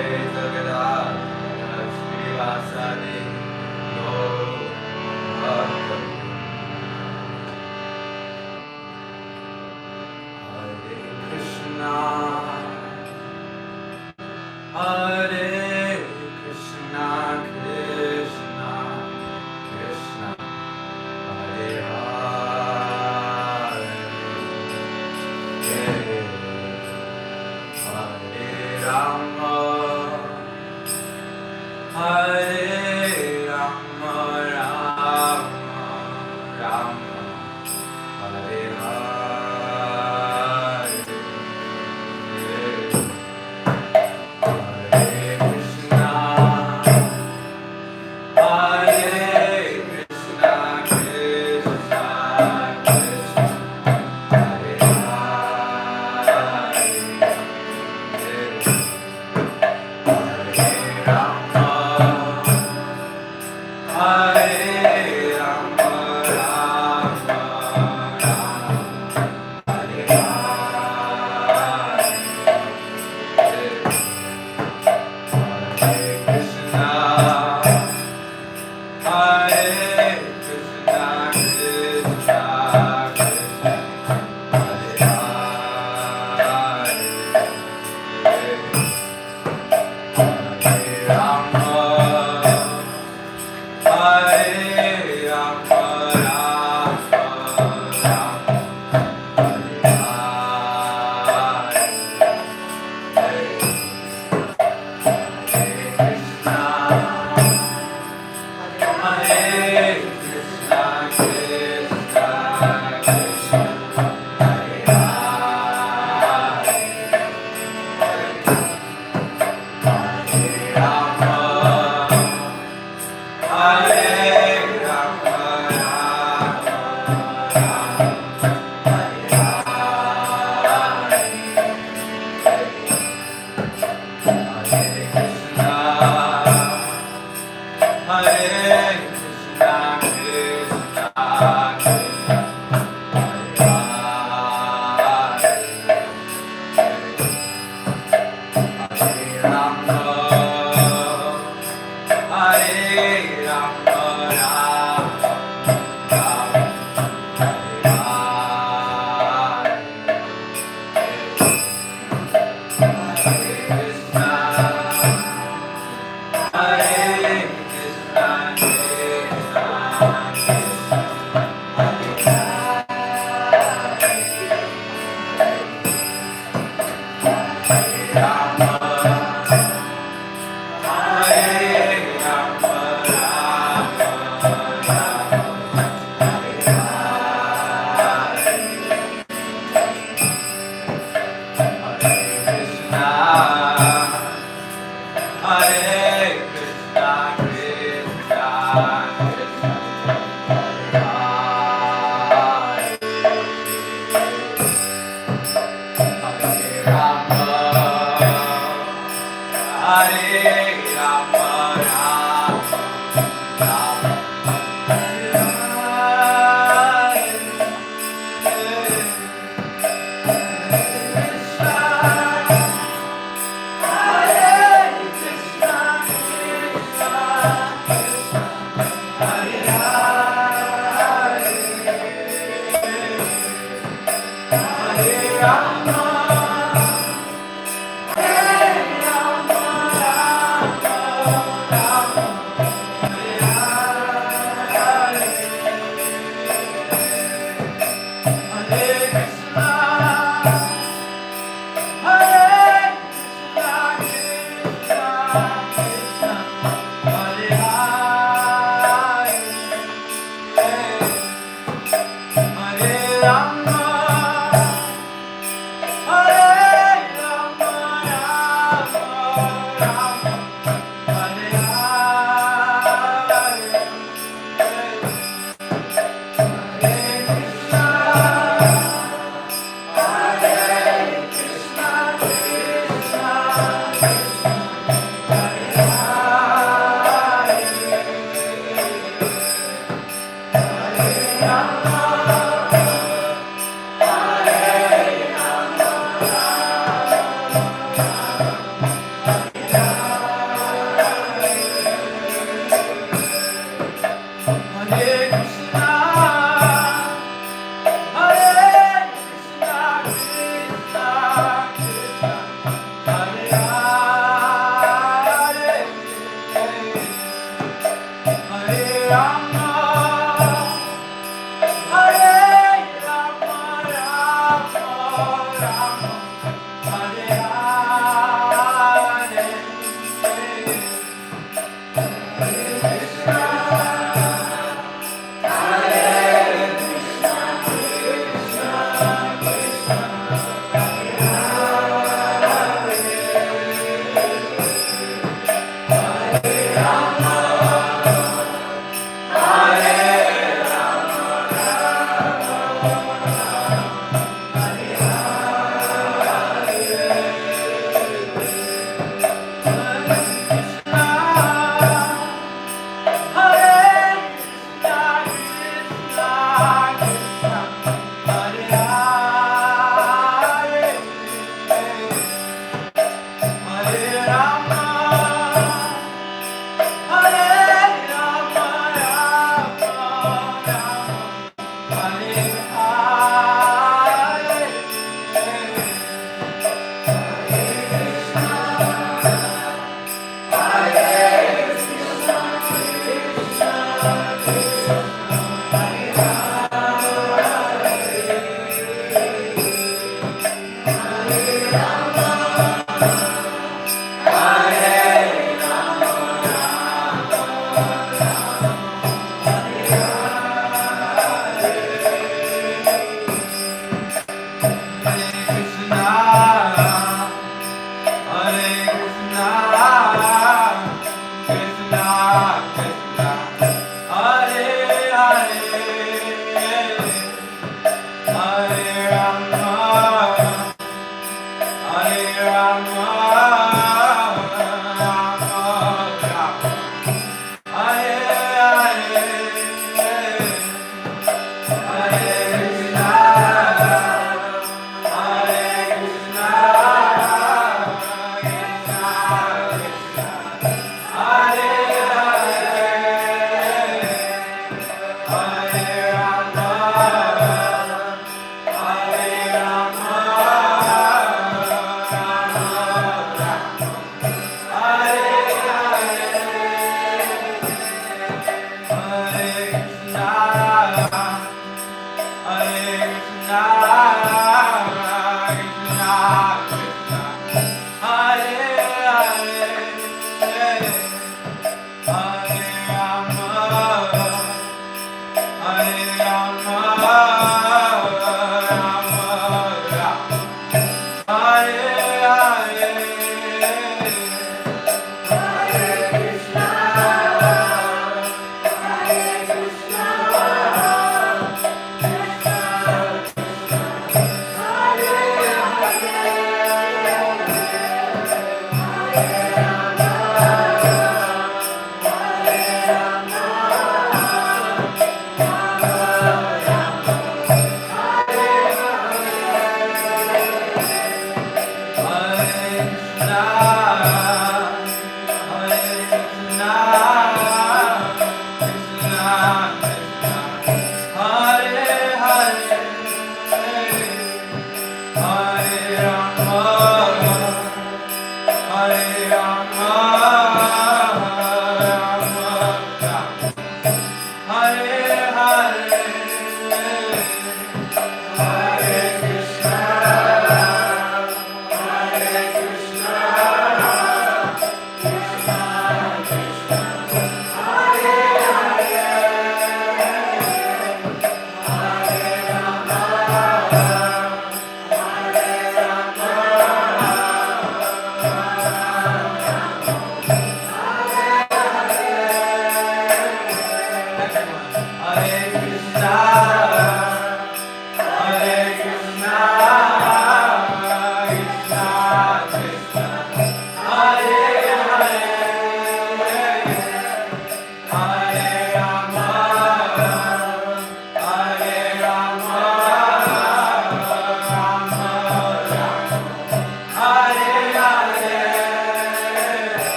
Rama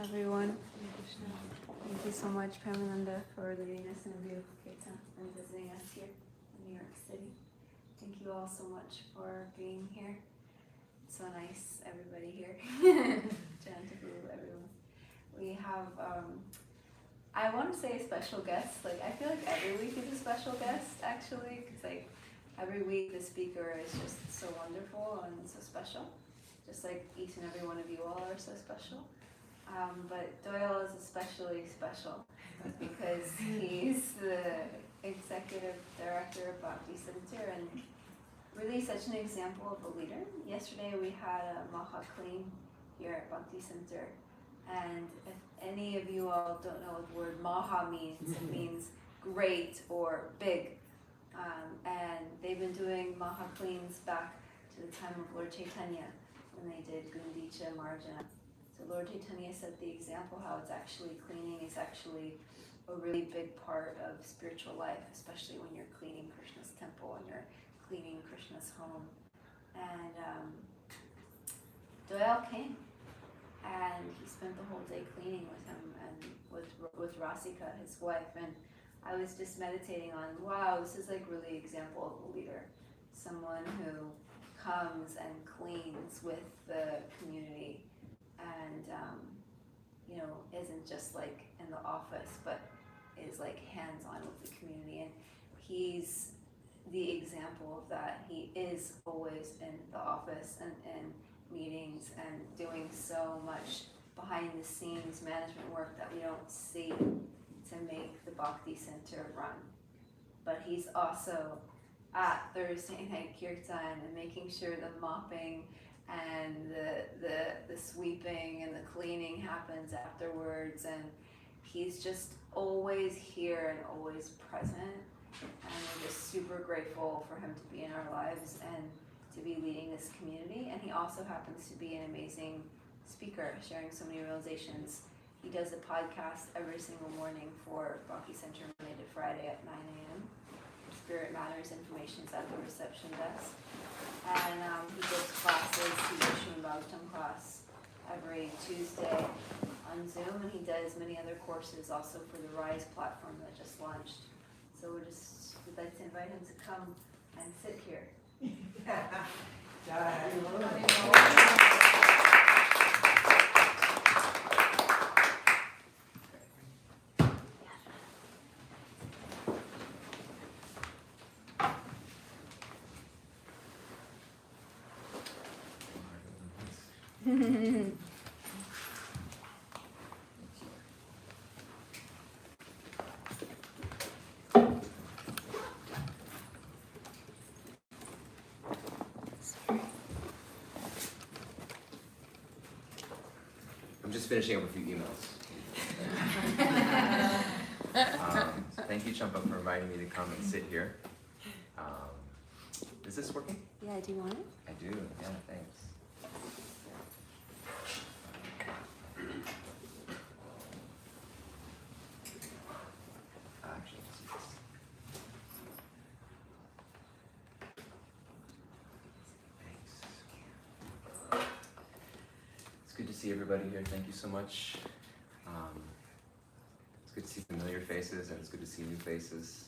Everyone. Thank you so much, Pramananda, for leading us in a beautiful kirtan and visiting us here in New York City. Thank you all so much for being here. It's so nice, everybody here. Chanticleer, everyone. We have, I want to say a special guest. Like, I feel like every week is a special guest, actually, because like every week the speaker is just so wonderful and so special. Just like each and every one of you all are so special. But Dayal is especially special because he's the executive director of Bhakti Center and really such an example of a leader. Yesterday we had a Maha Clean here at Bhakti Center, and if any of you all don't know what the word Maha means, it means great or big. And they've been doing Maha Cleans back to the time of Lord Chaitanya when they did Gundicha Marjana. So Lord Chaitanya set the example how it's actually cleaning is actually a really big part of spiritual life, especially when you're cleaning Krishna's temple and you're cleaning Krishna's home. And Dayal came, and he spent the whole day cleaning with him and with Rasika, his wife. And I was just meditating on, wow, this is like really example of a leader, someone who comes and cleans with the community. And, isn't just like in the office, but is like hands-on with the community. And he's the example of that. He is always in the office and in meetings and doing so much behind the scenes management work that we don't see to make the Bhakti Center run. But he's also at Thursday night kirtan and making sure the mopping and the sweeping and the cleaning happens afterwards, and he's just always here and always present, and we're just super grateful for him to be in our lives and to be leading this community. And he also happens to be an amazing speaker, sharing so many realizations. He does a podcast every single morning for Bhakti Center Monday to Friday at 9 a.m. Spirit Matters information is at the reception desk. And he gives classes, he does Srimad Bhagavatam class every Tuesday on Zoom, and he does many other courses also for the Rise platform that just launched. So we'd like to invite him to come and sit here. I'm just finishing up a few emails. So thank you, Champa, for inviting me to come and sit here. Is this working? Yeah, do you want it? I do, yeah, thanks. Actually, let's see this. Thanks. see everybody here. Thank you so much. It's good to see familiar faces, and it's good to see new faces.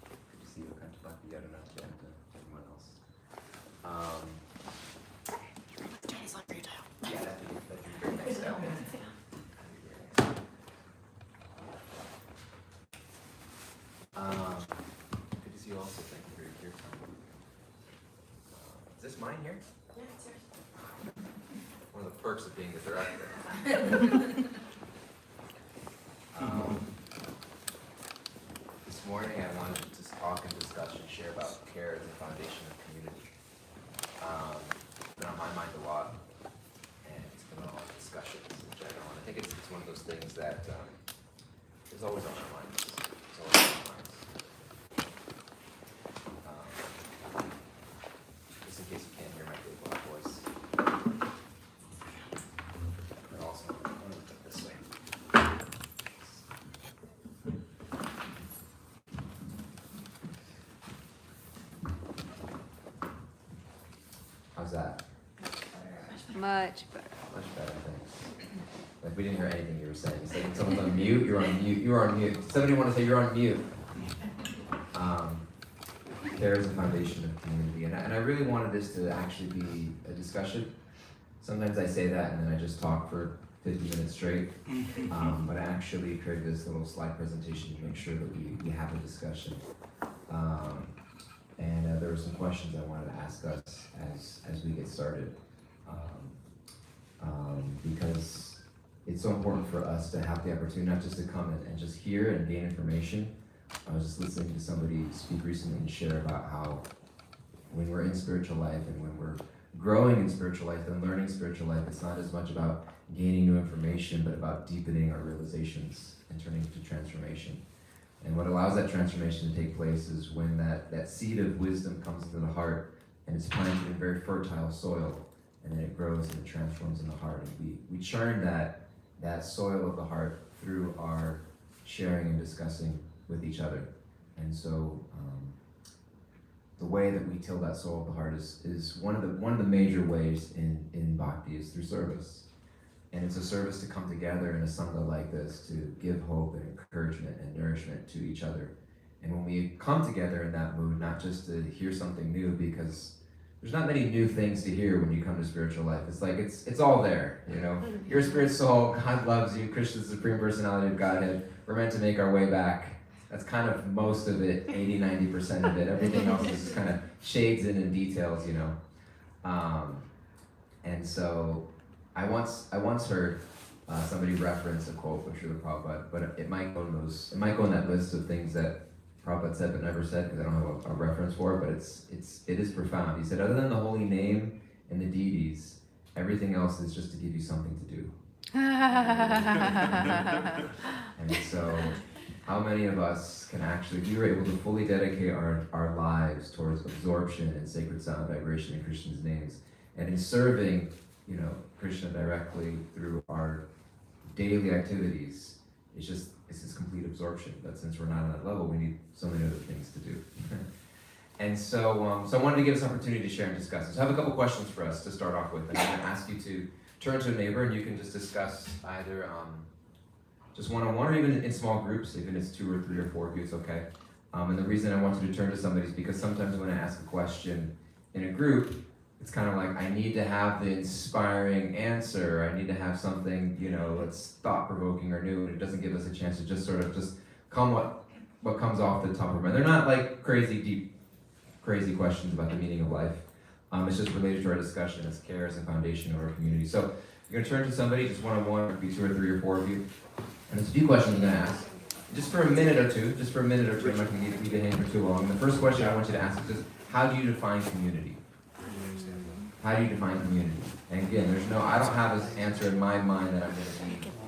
Good to see you, Kantapati, and everyone else. Chinese library tile. Yeah, that'd be great next step. Good to see you also. Thank you for your time. Is this mine here? Yeah, it's yours. One of the perks of being the director. This morning I wanted to just talk and discuss and share about care as a foundation of community. It's been on my mind a lot, and it's been on a lot of discussions in general. And I think it's one of those things that is always on our minds. It's always on our minds. Just in case you can't hear my big loud voice. But also, I'm going to put it this way. How's that? Much better. Much better, thanks. Like we didn't hear anything you were saying. It's like when someone's on mute, you're on mute, you're on mute. Somebody want to say you're on mute. Care is a foundation of community, and I really wanted this to actually be a discussion. Sometimes I say that and then I just talk for 50 minutes straight, but I actually created this little slide presentation to make sure that we have a discussion. And there were some questions I wanted to ask us as we get started. Because it's so important for us to have the opportunity not just to come and just hear and gain information. I was just listening to somebody speak recently and share about how when we're in spiritual life and when we're growing in spiritual life and learning spiritual life, it's not as much about gaining new information, but about deepening our realizations and turning to transformation. And what allows that transformation to take place is when that seed of wisdom comes into the heart and it's planted in very fertile soil, and then it grows and it transforms in the heart. And we churn that soil of the heart through our sharing and discussing with each other. And so the way that we till that soil of the heart is one of the major ways in bhakti is through service. And it's a service to come together in a sangha like this to give hope and encouragement and nourishment to each other. And when we come together in that mood, not just to hear something new, because there's not many new things to hear when you come to spiritual life. It's like it's all there, you know. You're a spirit soul, God loves you, Krishna's the Supreme Personality of Godhead. We're meant to make our way back. That's kind of most of it, 80-90% of it. Everything else is just kind of shades in and details, you know. And so I once heard somebody reference a quote from Srila Prabhupada, but it might go in that list of things that Prabhupada said but never said, because I don't have a reference for it, but it is profound. He said, other than the holy name and the deities, everything else is just to give you something to do. And so, how many of us can actually, we were able to fully dedicate our lives towards absorption in sacred sound vibration in Krishna's names, and in serving, you know, Krishna directly through our daily activities, it's this complete absorption. But since we're not on that level, we need so many other things to do. And so, I wanted to give us an opportunity to share and discuss. So I have a couple questions for us to start off with, and I'm going to ask you to turn to a neighbor, and you can just discuss either just one-on-one or even in small groups, even if it's 2 or 3 or 4 of you, it's okay. And the reason I want you to turn to somebody is because sometimes when I ask a question in a group, it's kind of like I need to have the inspiring answer. I need to have something, you know, that's thought-provoking or new, and it doesn't give us a chance to just sort of just come what comes off the top of our mind. They're not like crazy questions about the meaning of life. It's just related to our discussion as care as a foundation of our community. So you're going to turn to somebody, just one-on-one, it could be 2 or 3 or 4 of you. And there's a few questions I'm going to ask. Just for a minute or two, I'm not going to leave it hanging for too long. And the first question I want you to ask is just, how do you define community? How do you define community? And again, I don't have an answer in my mind that I'm going to be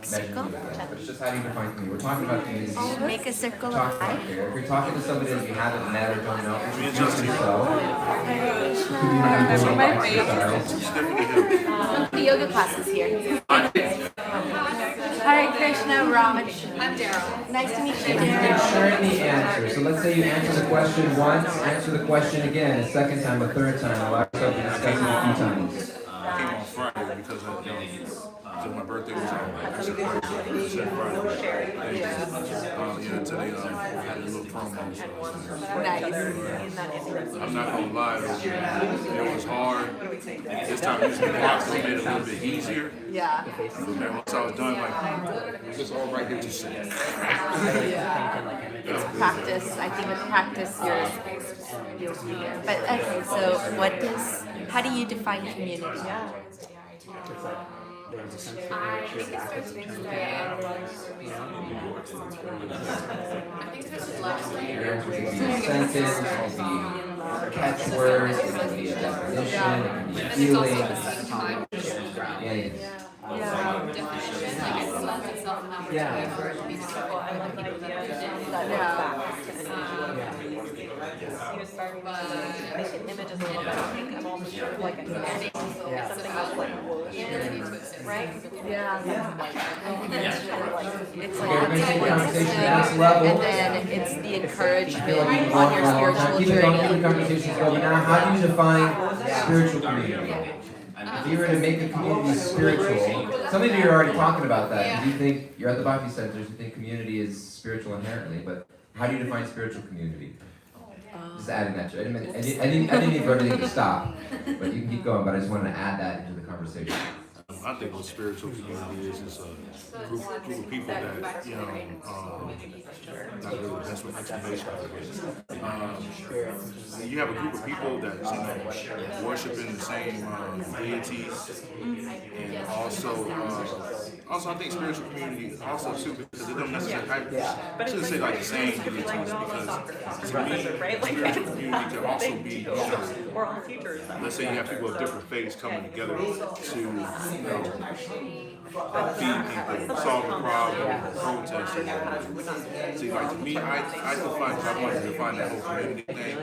measuring you against, but it's just how do you define community? We're talking about community. Make a circle Talk of about life. care. If you're talking to somebody that you haven't met or don't know, introduce yourself. The yoga classes here. Hare Krishna, Raj. I'm Daryl. Nice to meet you, And you can Daryl. turn the answer. So let's say you answer the question once, answer the question again, a second time, a third time, allow yourself to discuss it a few times. because my birthday was on today had a little promo. Nice. I'm not gonna lie, it was hard. This time using the blocks made it a little bit easier. Yeah. But man, once I was done, like, it's just all right there to say. It's practice. I think with practice, you'll be there. But okay, so how do you define community? I think there's a lot of It could be a sentence, it could be catchwords, it could be a definition, it could be a feeling. It's Okay, we're going to take the conversation to the next level. and then it's the encouragement I feel like we've been on going your for a long time. spiritual Keep it going, keep journey. the conversations going. Now, how do you define spiritual community? If you were to make a community spiritual, some of you are already talking about that. You think, you're at the Bhakti Centers, you think community is spiritual inherently, but how do you define spiritual community? Just adding that to it. I didn't need for everything to stop, but you can keep going, but I just wanted to add that into the conversation. I think what spiritual community is a group of people that, not really, that's what explanation you have a group of people that, worshiping the same deities, and also I think spiritual community also too, because it don't necessarily, I shouldn't say like the same deities, because to me, spiritual community can also be, let's say you have people of different faiths coming together to feed people, solve a problem, protest. See, like to me, I wanted to define that whole community thing.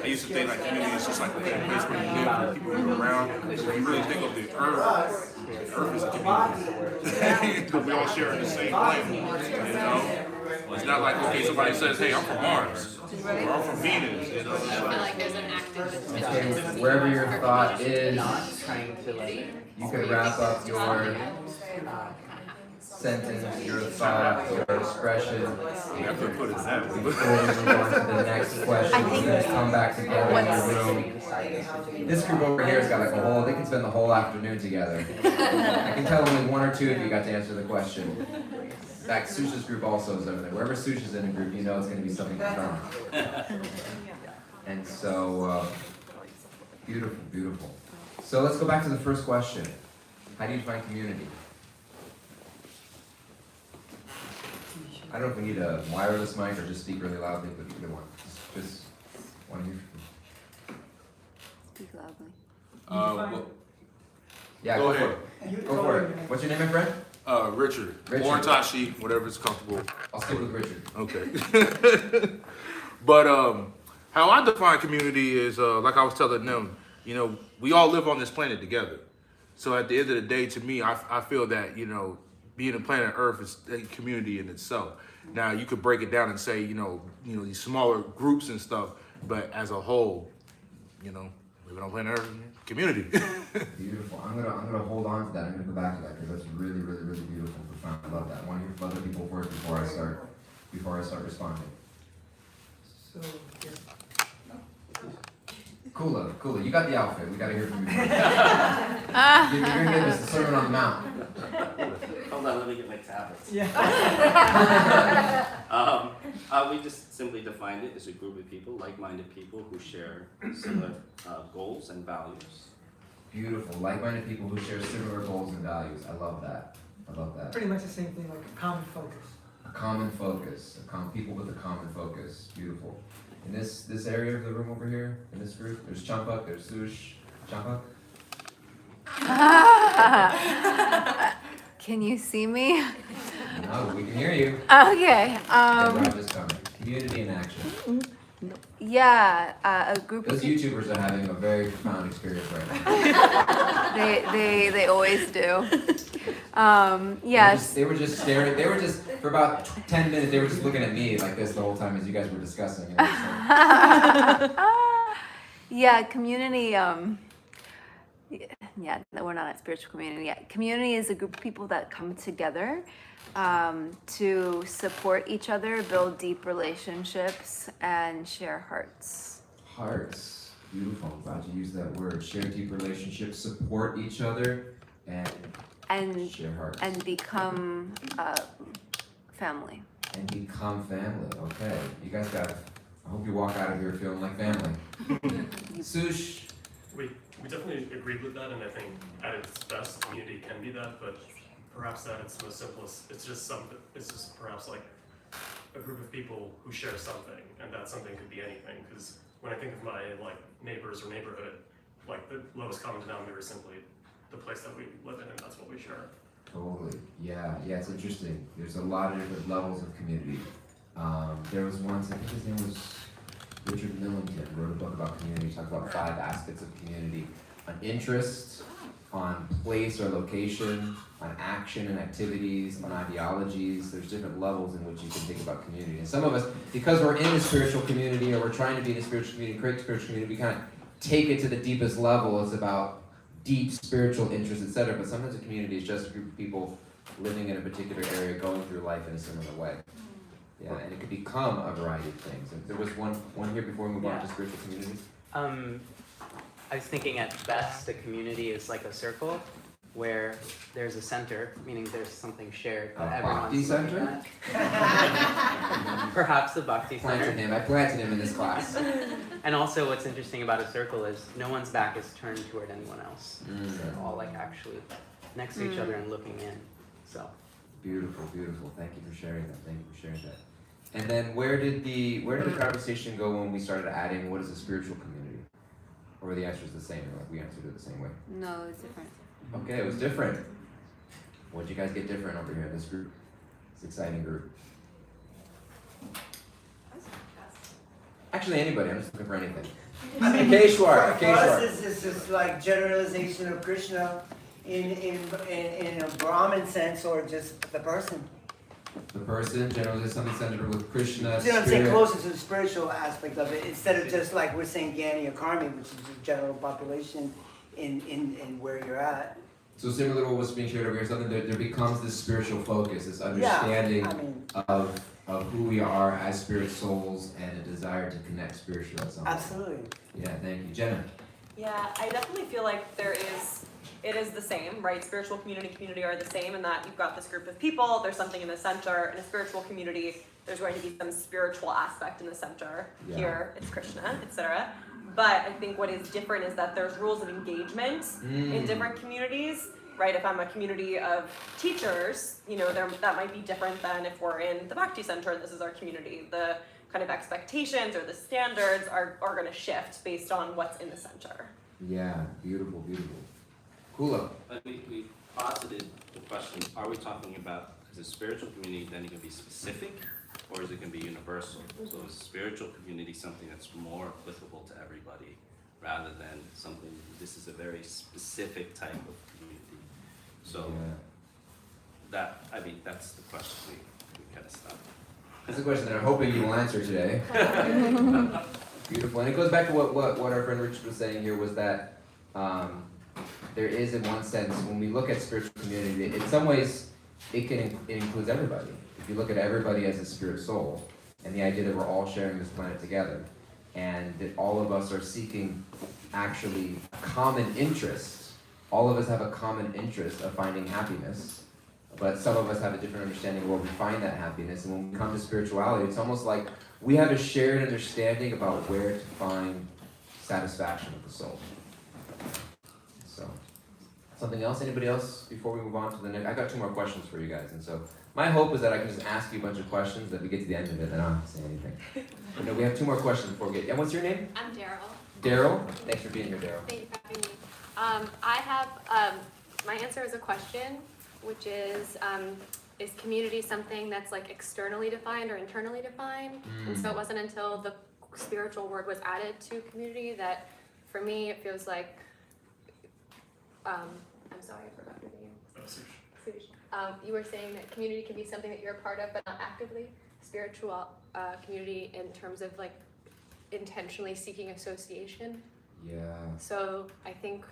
I used to think like community is just like a place where you live, where people are around. But when you really think of the earth is a community. Because we all share the same planet, It's not like, okay, somebody says, hey, I'm from Mars, or I'm from Venus, I feel like there's an active Okay, wherever your thought is, you can wrap up your sentence, your thought, your expression. I could put it that way. Before we move on to the next question, we're going to come back together in the room. This group over here has got like they can spend the whole afternoon together. I can tell only one or two of you got to answer the question. In fact, Susha's group also is over there. Wherever Susha's in a group, you know it's going to be something fun. And so, beautiful, beautiful. So let's go back to the first question. How do you define community? I don't know if we need a wireless mic or just speak really loudly, but either one. Just want to hear from Speak loudly. Yeah, go ahead. Go for it. What's your name, my friend? Richard. Richard. Or Tashi, whatever is comfortable. I'll stick with Richard. Okay. But how I define community is, like I was telling them, we all live on this planet together. So at the end of the day, to me, I feel that, being a planet Earth is a community in itself. Now, you could break it down and say, these smaller groups and stuff, but as a whole, living on planet Earth, community. Beautiful. I'm gonna hold on to that. I'm gonna go back to that because that's really, really, really beautiful, profound. I love that. I want to hear from other people first before I start responding. So, Kula, you got the outfit. We gotta hear from you. You're gonna give us the Sermon on the Mount. Hold on, let me get my tablets. yeah. We just simply defined it as a group of people, like-minded people who share similar goals and values. Beautiful. Like-minded people who share similar goals and values. I love that. Pretty much the same thing, like a common focus. A common focus. People with a common focus. Beautiful. In this area of the room over here, in this group, there's Champak, there's Sush. Champak? Can you see me? No, we can hear you. Okay. Raj is coming. Community in action. Yeah, a group of Those YouTubers are having a very profound experience right now. they always do. Yes. They were just staring. They were just for about 10 minutes. They were just looking at me like this the whole time as you guys were discussing. You know, Yeah, community. Yeah, that we're not a spiritual community yet. Community is a group of people that come together to support each other, build deep relationships, and share hearts. Hearts. Beautiful. I'm glad you used that word. Share deep relationships, support each other, and share hearts. And become family. And become family. Okay. You guys got, I hope you walk out of here feeling like family. Sush. We definitely agreed with that, and I think at its best, community can be that, but perhaps at its most simplest, it's just perhaps like a group of people who share something, and that something could be anything, because when I think of my like neighbors or neighborhood, like the lowest common denominator is simply the place that we live in, and that's what we share. Totally. Yeah, it's interesting. There's a lot of different levels of community. There was once, I think his name was Richard Millington, wrote a book about community, talked about 5 aspects of community: on interest, on place or location, on action and activities, on ideologies. There's different levels in which you can think about community. And some of us, because we're in a spiritual community, or we're trying to be in a spiritual community, create a spiritual community, we kind of take it to the deepest level. It's about deep spiritual interests, etc. But sometimes a community is just a group of people living in a particular area, going through life in a similar way. Yeah, and it could become a variety of things. And there was one here before we move on to spiritual community. I was thinking at best a community is like a circle where there's a center, meaning there's something shared. A Bhakti center? Perhaps the Bhakti center. I planted him in this class. And also what's interesting about a circle is no one's back is turned toward anyone else. So they're all like actually next to each other and looking in. So Beautiful. Thank you for sharing that. And then where did the conversation go when we started adding what is a spiritual community? Or were the answers the same? Like we answered it the same way? No, it's different. Okay, it was different. What'd you guys get different over here in this group? This exciting group. Actually, anybody. I'm just looking for anything. I mean, Keshwar. for us, it's just like generalization of Krishna in a Brahmin sense, or just the person. The person, generally something centered with Krishna. You know what I'm saying? Closer to the spiritual aspect of it, instead of just like we're saying Gyani or Karmi, which is the general population in where you're at. So similar to what was being shared over here, something that there becomes this spiritual focus, this understanding of who we are as spirit souls, and a desire to connect spiritually at some point. Absolutely. Yeah, thank you. Jenna. Yeah, I definitely feel like it is the same, right? Spiritual community are the same in that you've got this group of people, there's something in the center. In a spiritual community, there's going to be some spiritual aspect in the center. Yeah. Here, it's Krishna, etc. But I think what is different is that there's rules of engagement in different communities, right? If I'm a community of teachers, that might be different than if we're in the Bhakti Center and this is our community. The kind of expectations or the standards are going to shift based on what's in the center. Yeah, beautiful. Kula. But we posited the question, are we talking about, is a spiritual community then going to be specific, or is it going to be universal? So is spiritual community something that's more applicable to everybody, rather than something, this is a very specific type of community? So that's the question we kind of stopped. That's a question that I'm hoping you will answer today. Beautiful. And it goes back to what our friend Richard was saying here, was that there is, in one sense, when we look at spiritual community, in some ways it includes everybody. If you look at everybody as a spirit soul, and the idea that we're all sharing this planet together, and that all of us are seeking actually common interests. All of us have a common interest of finding happiness, but some of us have a different understanding of where we find that happiness. And when we come to spirituality, it's almost like we have a shared understanding about where to find satisfaction of the soul. So, something else? Anybody else before we move on to the next? I got 2 more questions for you guys, and so my hope is that I can just ask you a bunch of questions, that we get to the end of it and I don't have to say anything. But no, we have 2 more questions before we get. And what's your name? I'm Daryl. Daryl. Thanks for being here, Daryl. Thank you for having me. I have my answer is a question, which is community something that's like externally defined or internally defined? And so it wasn't until the spiritual word was added to community that, for me, it feels like. I'm sorry, I forgot your name. Sush. You were saying that community can be something that you're a part of, but not actively. Spiritual community in terms of like intentionally seeking association. Yeah. So I think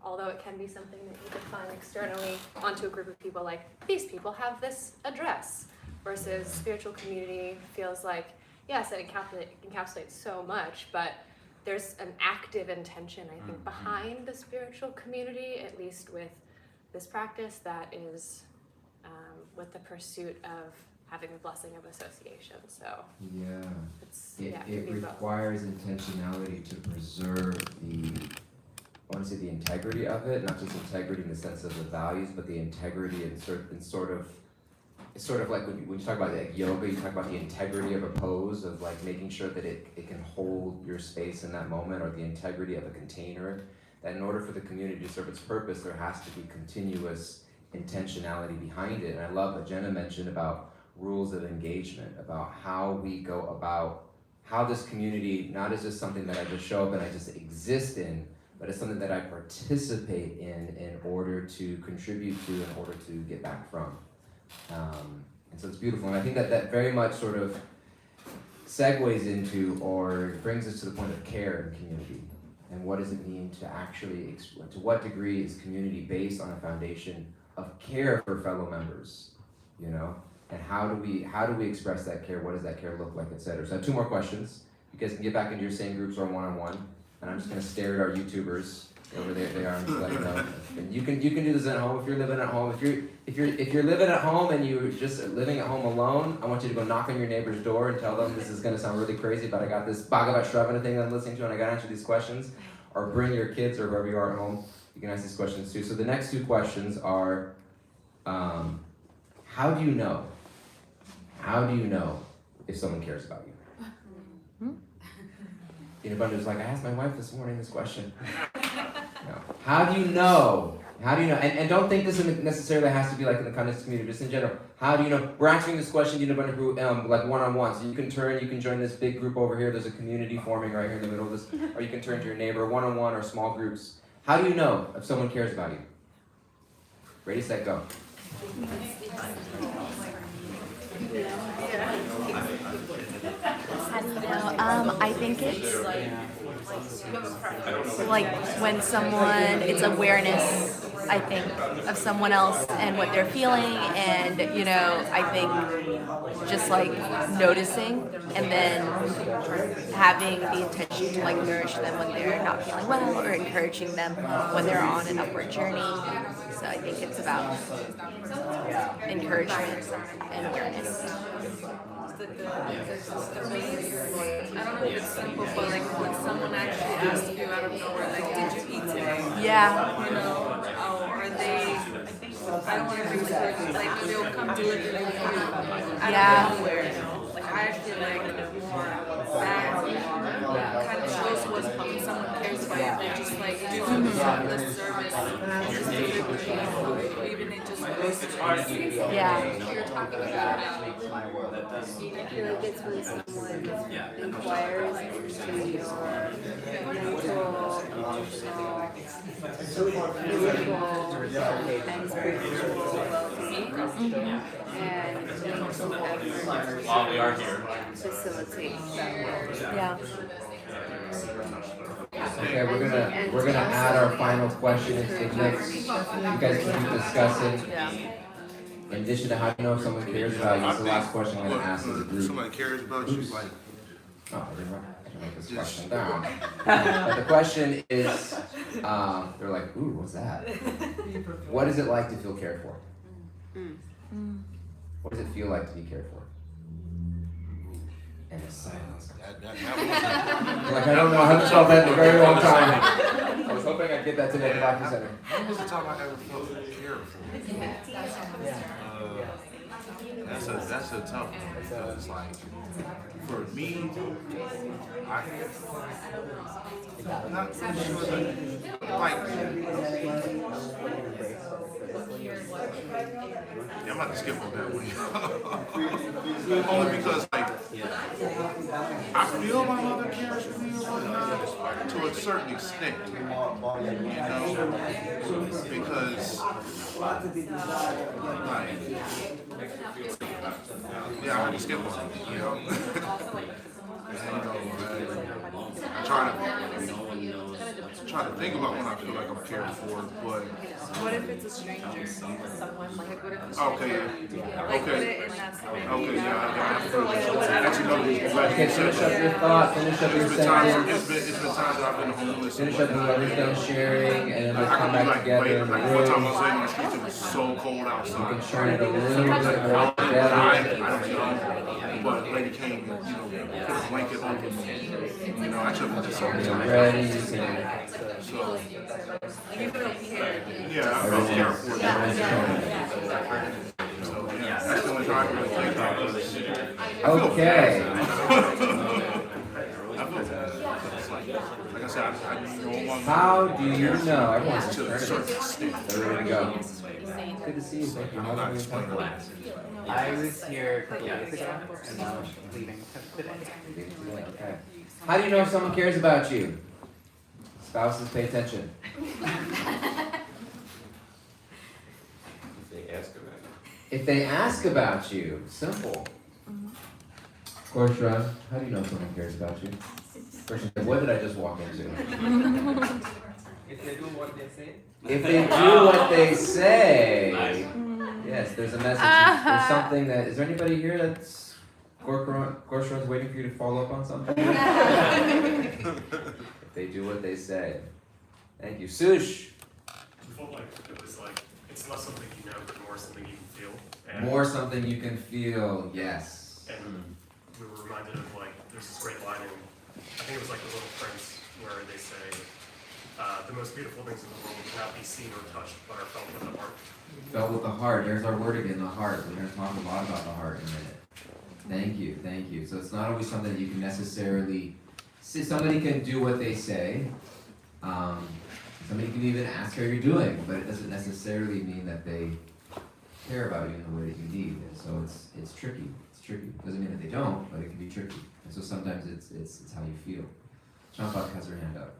although it can be something that you define externally onto a group of people, like these people have this address, versus spiritual community feels like, yes, it encapsulates so much, but there's an active intention, I think, behind the spiritual community, at least with this practice, that is with the pursuit of having the blessing of association. So it requires intentionality to preserve I want to say the integrity of it, not just integrity in the sense of the values, but the integrity and it's sort of like when you talk about like yoga, you talk about the integrity of a pose, of like making sure that it can hold your space in that moment, or the integrity of a container. That in order for the community to serve its purpose, there has to be continuous intentionality behind it. And I love what Jenna mentioned about rules of engagement, about how we go about how this community not is just something that I just show up and I just exist in, but it's something that I participate in order to contribute to, in order to get back from. And so it's beautiful. And I think that very much sort of segues into, or brings us to the point of care in community. And what does it mean to actually, to what degree is community based on a foundation of care for fellow members, you know? And how do we express that care? What does that care look like, et cetera? So I have 2 more questions. You guys can get back into your same groups or one-on-one. And I'm just gonna stare at our YouTubers over there. They are, and just let them know. And you can do this at home if you're living at home. If you're living at home and you're just living at home alone, I want you to go knock on your neighbor's door and tell them, this is gonna sound really crazy, but I got this Bhagavata Sravana thing that I'm listening to, and I gotta answer these questions. Or bring your kids, or whoever you are at home, you can ask these questions too. So the next 2 questions are, how do you know? How do you know if someone cares about you? Anybody was like, I asked my wife this morning this question. No. How do you know? How do you know? And don't think this necessarily has to be like in the kindness community, just in general. How do you know? We're answering this question, you know, like one-on-one. So you can join this big group over here. There's a community forming right here in the middle of this. Or you can turn to your neighbor, one-on-one or small groups. How do you know if someone cares about you? Ready, set, go. How do you know? I think it's like when it's awareness, I think, of someone else and what they're feeling, and I think just like noticing and then having the intention to like nourish them when they're not feeling well, or encouraging them when they're on an upward journey. So I think it's about encouragement and awareness. I don't know if it's simple, but like when someone actually asks you out of nowhere, like, did you eat today? Yeah. You know, are they, I don't want to bring the like, they'll come do it out of nowhere, you know? Like, I feel like more that kind of shows when someone cares about you, just like doing the service, just do it with you, or even it just goes to Yeah. you're talking about I feel like it's when someone inquires into your mental, emotional, physical, and spiritual well-being, and makes an effort While we are here. facilitate that work. Yeah. Okay, we're gonna add our final question into the mix. You guys can keep discussing. In addition to how do you know if someone cares about you, it's the last question I'm gonna ask as a group. Somebody cares about you, like. Oh, I didn't write this question down. But the question is, they're like, ooh, what's that? What is it like to feel cared for? What does it feel like to be cared for? And it's silence. Like, I don't know, I haven't felt that in a very long time. I was hoping I'd get that today at the Bhakti Center. When was the time I ever felt cared for? That's a tough one, because it's like, for me, I'm not so sure that, like, I'm about to skip on that one. Only because, like, I feel my mother cares for me or whatnot, to a certain extent, you know, because, like, yeah, I had to skip on it, you know. I try trying to think about when I feel like I'm cared for, but What if it's a stranger? Someone, like what if a okay, stranger? Like put okay, it in that scenario. okay, yeah, I have to let you know this. Okay, finish up your thought, finish up your It's been times, sentence. it's been times I've been homeless. Finish up whoever's done sharing, and then let's I come can be back like, together in the like one time I room. was laying on the streets, it was so cold You can outside. turn it a little bit more I together. don't know, but a lady came, you know, put a blanket over me. You know, I took it just so When you're time. ready, you can. So, You feel cared. yeah, I felt cared for. Everyone's So, yeah, that's the only time I really think about it. Okay. I feel bad. Like I said, I no longer. How do you know? Everyone's To a certain extent. They're ready to go. Good to see you. Thank you. I'm How not long have you explaining been that. I was here a couple days ago, and now I'm leaving today. Okay. How do you know if someone cares about you? Spouses, pay attention. If they ask about you, simple. Korsha, how do you know if someone cares about you? Question, what did I just walk into? If they do what they say. If they do what they say, yes, there's a message. There's something that, is there anybody here that's, Korsha's waiting for you to follow up on something? If they do what they say. Thank you. Sush. I felt like it was like, it's less something you know, but more something you can feel. And, More something you can feel, yes. and we were reminded of like, there's this great line in, I think it was like The Little Prince, where they say, the most beautiful things in the world cannot be seen or touched, but are felt with the heart. Felt with the heart. There's our word again, the heart. We're going to talk a lot about the heart in a minute. Thank you, thank you. So it's not always something that you can necessarily see. Somebody can do what they say. Somebody can even ask how you're doing, but it doesn't necessarily mean that they care about you in the way that you need. And so it's tricky. It's tricky. Doesn't mean that they don't, but it can be tricky. And so sometimes it's how you feel. Jean-Paul has her hand up.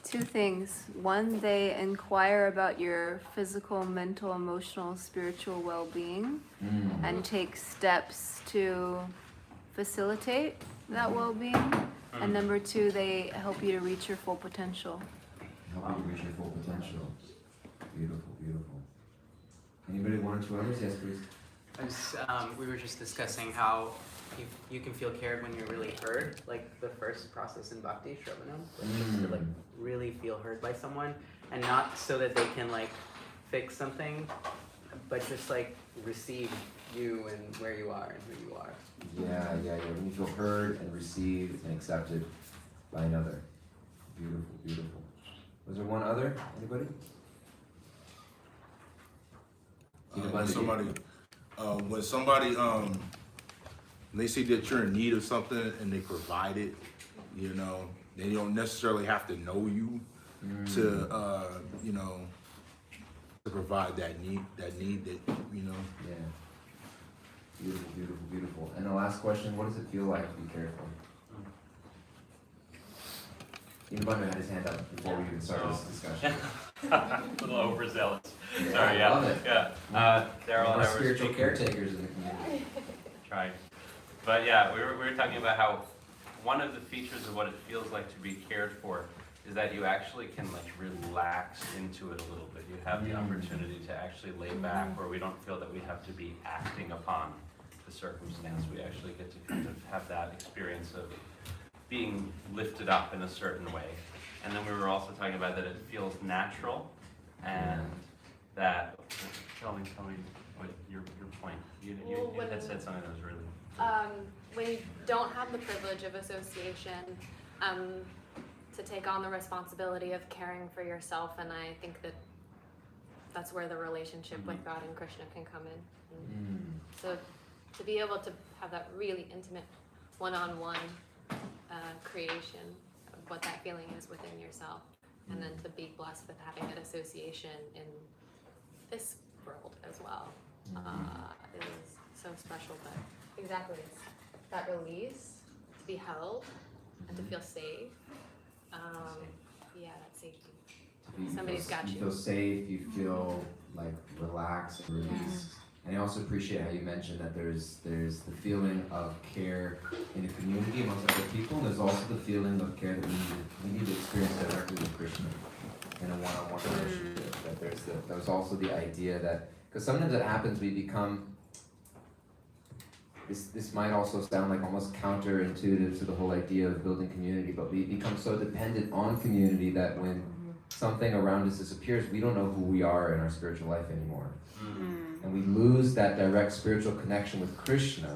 Two things. One, they inquire about your physical, mental, emotional, spiritual well-being and take steps to facilitate that well-being. And number two, they help you to reach your full potential. Help you to reach your full potential. Beautiful, beautiful. Anybody, one or two others? Yes, please. We were just discussing how you can feel cared when you're really heard, like the first process in Bhakti, Sravana, like just to like really feel heard by someone, and not so that they can like fix something, but just like receive you and where you are and who you are. Yeah. When you feel heard and received and accepted by another. Beautiful, beautiful. Was there one other? Anybody? When somebody they say that you're in need of something and they provide it, you know, they don't necessarily have to know you to you know, to provide that need that you know. Yeah. Beautiful, beautiful, beautiful. And the last question, what does it feel like to be cared for? Anybody had his hand up before we even started this discussion. A little overzealous. Yeah, Sorry, I love it. Daryl and More I were spiritual speaking. caretakers in the community. Trying. But yeah, we were talking about how one of the features of what it feels like to be cared for is that you actually can like relax into it a little bit. You have the opportunity to actually lay back where we don't feel that we have to be acting upon the circumstance. We actually get to kind of have that experience of being lifted up in a certain way. And then we were also talking about that it feels natural and that, tell me what your point. You had said something that was really. When you don't have the privilege of association, to take on the responsibility of caring for yourself, and I think that that's where the relationship with God and Krishna can come in. So to be able to have that really intimate one-on-one creation of what that feeling is within yourself, and then to be blessed with having that association in this world as well is so special. But exactly, it's that release, to be held, and to feel safe. Yeah, that safety. Somebody's got you. You feel safe, you feel like relaxed and released. And I also appreciate how you mentioned that there's the feeling of care in a community amongst other people, and there's also the feeling of care that we need to experience directly with Krishna in a one-on-one relationship. That there's also the idea that, because sometimes it happens, we become, this might also sound like almost counterintuitive to the whole idea of building community, but we become so dependent on community that when something around us disappears, we don't know who we are in our spiritual life anymore. And we lose that direct spiritual connection with Krishna,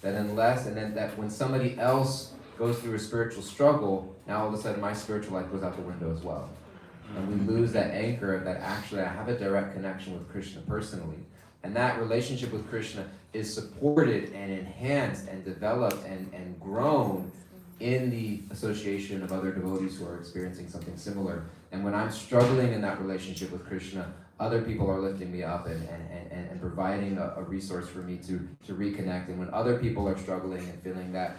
that when somebody else goes through a spiritual struggle, now all of a sudden my spiritual life goes out the window as well. And we lose that anchor that actually I have a direct connection with Krishna personally. And that relationship with Krishna is supported and enhanced and developed and grown in the association of other devotees who are experiencing something similar. And when I'm struggling in that relationship with Krishna, other people are lifting me up and providing a resource for me to reconnect. And when other people are struggling and feeling that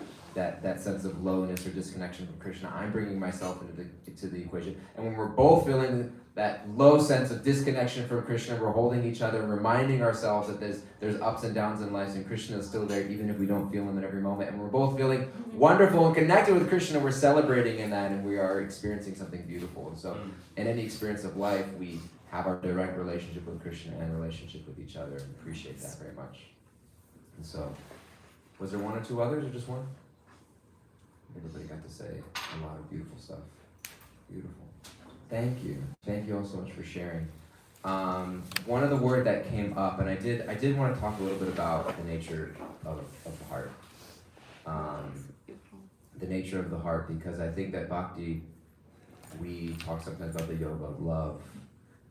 sense of lowness or disconnection from Krishna, I'm bringing myself into the equation. And when we're both feeling that low sense of disconnection from Krishna, we're holding each other and reminding ourselves that there's ups and downs in life, and Krishna is still there even if we don't feel him at every moment. And we're both feeling wonderful and connected with Krishna. We're celebrating in that, and we are experiencing something beautiful. And so in any experience of life, we have our direct relationship with Krishna and relationship with each other, and appreciate that very much. And so, was there one or two others, or just one? Everybody got to say a lot of beautiful stuff. Beautiful. Thank you. Thank you all so much for sharing. One of the word that came up, and I did want to talk a little bit about the nature of the heart. The nature of the heart, because I think that bhakti, we talk sometimes about the yoga of love,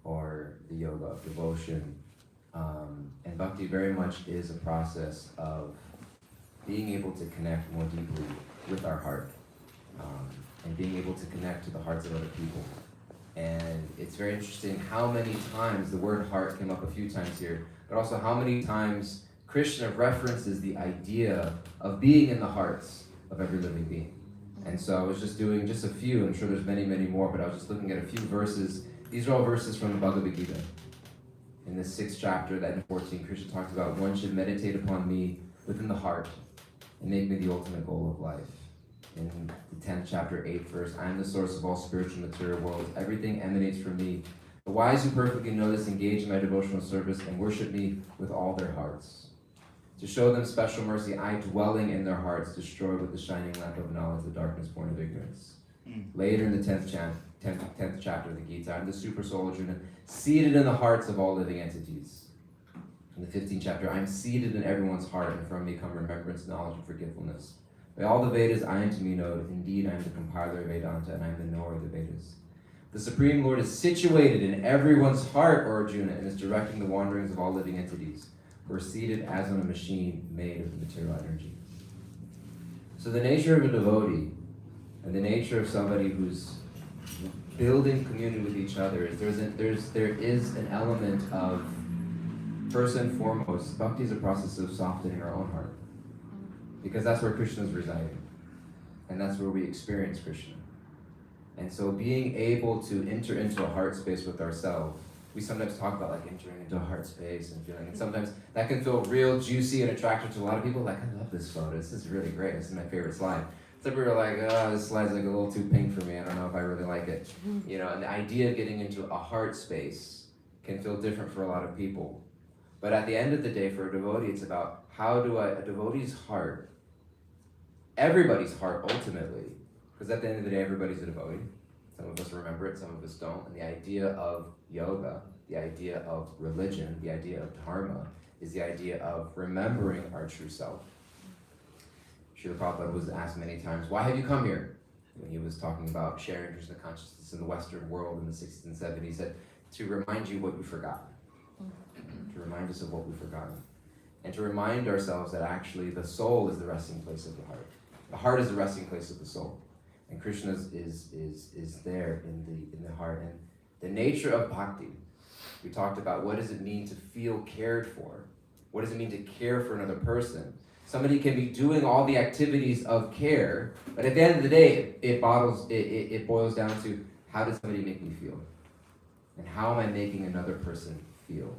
or the yoga of devotion. And bhakti very much is a process of being able to connect more deeply with our heart, and being able to connect to the hearts of other people. And it's very interesting how many times the word heart came up a few times here, but also how many times Krishna references the idea of being in the hearts of every living being. And so I was just doing just a few, I'm sure there's many, many more, but I was just looking at a few verses. These are all verses from the Bhagavad Gita. In the 6th chapter, that in 14, Krishna talks about one should meditate upon me within the heart and make me the ultimate goal of life. In the 10th chapter, 8th verse, I am the source of all spiritual material worlds. Everything emanates from me. The wise who perfectly know this engage in my devotional service and worship me with all their hearts. To show them special mercy, I, dwelling in their hearts, destroy with the shining lamp of knowledge the darkness born of ignorance. Later in the 10th chapter of the Gita, I am the super soul Arjuna, seated in the hearts of all living entities. In the 15th chapter, I am seated in everyone's heart, and from me come remembrance, knowledge, and forgetfulness. By all the Vedas, I am to me known. Indeed, I am the compiler of Vedanta, and I am the knower of the Vedas. The Supreme Lord is situated in everyone's heart, O Arjuna, and is directing the wanderings of all living entities, who are seated as on a machine made of the material energy. So the nature of a devotee, and the nature of somebody who's building community with each other, is there is an element of, first and foremost, bhakti is a process of softening our own heart. Because that's where Krishna is residing. And that's where we experience Krishna. And so being able to enter into a heart space with ourselves, we sometimes talk about like entering into a heart space and feeling, and sometimes that can feel real juicy and attractive to a lot of people. Like, I love this photo, this is really great, this is my favorite slide. Some people are like, oh, this slide's like a little too pink for me, I don't know if I really like it. You know, and the idea of getting into a heart space can feel different for a lot of people. But at the end of the day, for a devotee, it's about how do a devotee's heart, everybody's heart ultimately, because at the end of the day, everybody's a devotee. Some of us remember it, some of us don't. And the idea of yoga, the idea of religion, the idea of dharma, is the idea of remembering our true self. Srila Prabhupada was asked many times, why have you come here? When he was talking about sharing Krishna consciousness in the Western world in the 60s and 70s, he said, to remind you what you've forgotten. To remind us of what we've forgotten. And to remind ourselves that actually the soul is the resting place of the heart. The heart is the resting place of the soul. And Krishna is there in the heart. And the nature of bhakti, we talked about what does it mean to feel cared for? What does it mean to care for another person? Somebody can be doing all the activities of care, but at the end of the day, it boils down to how does somebody make me feel? And how am I making another person feel?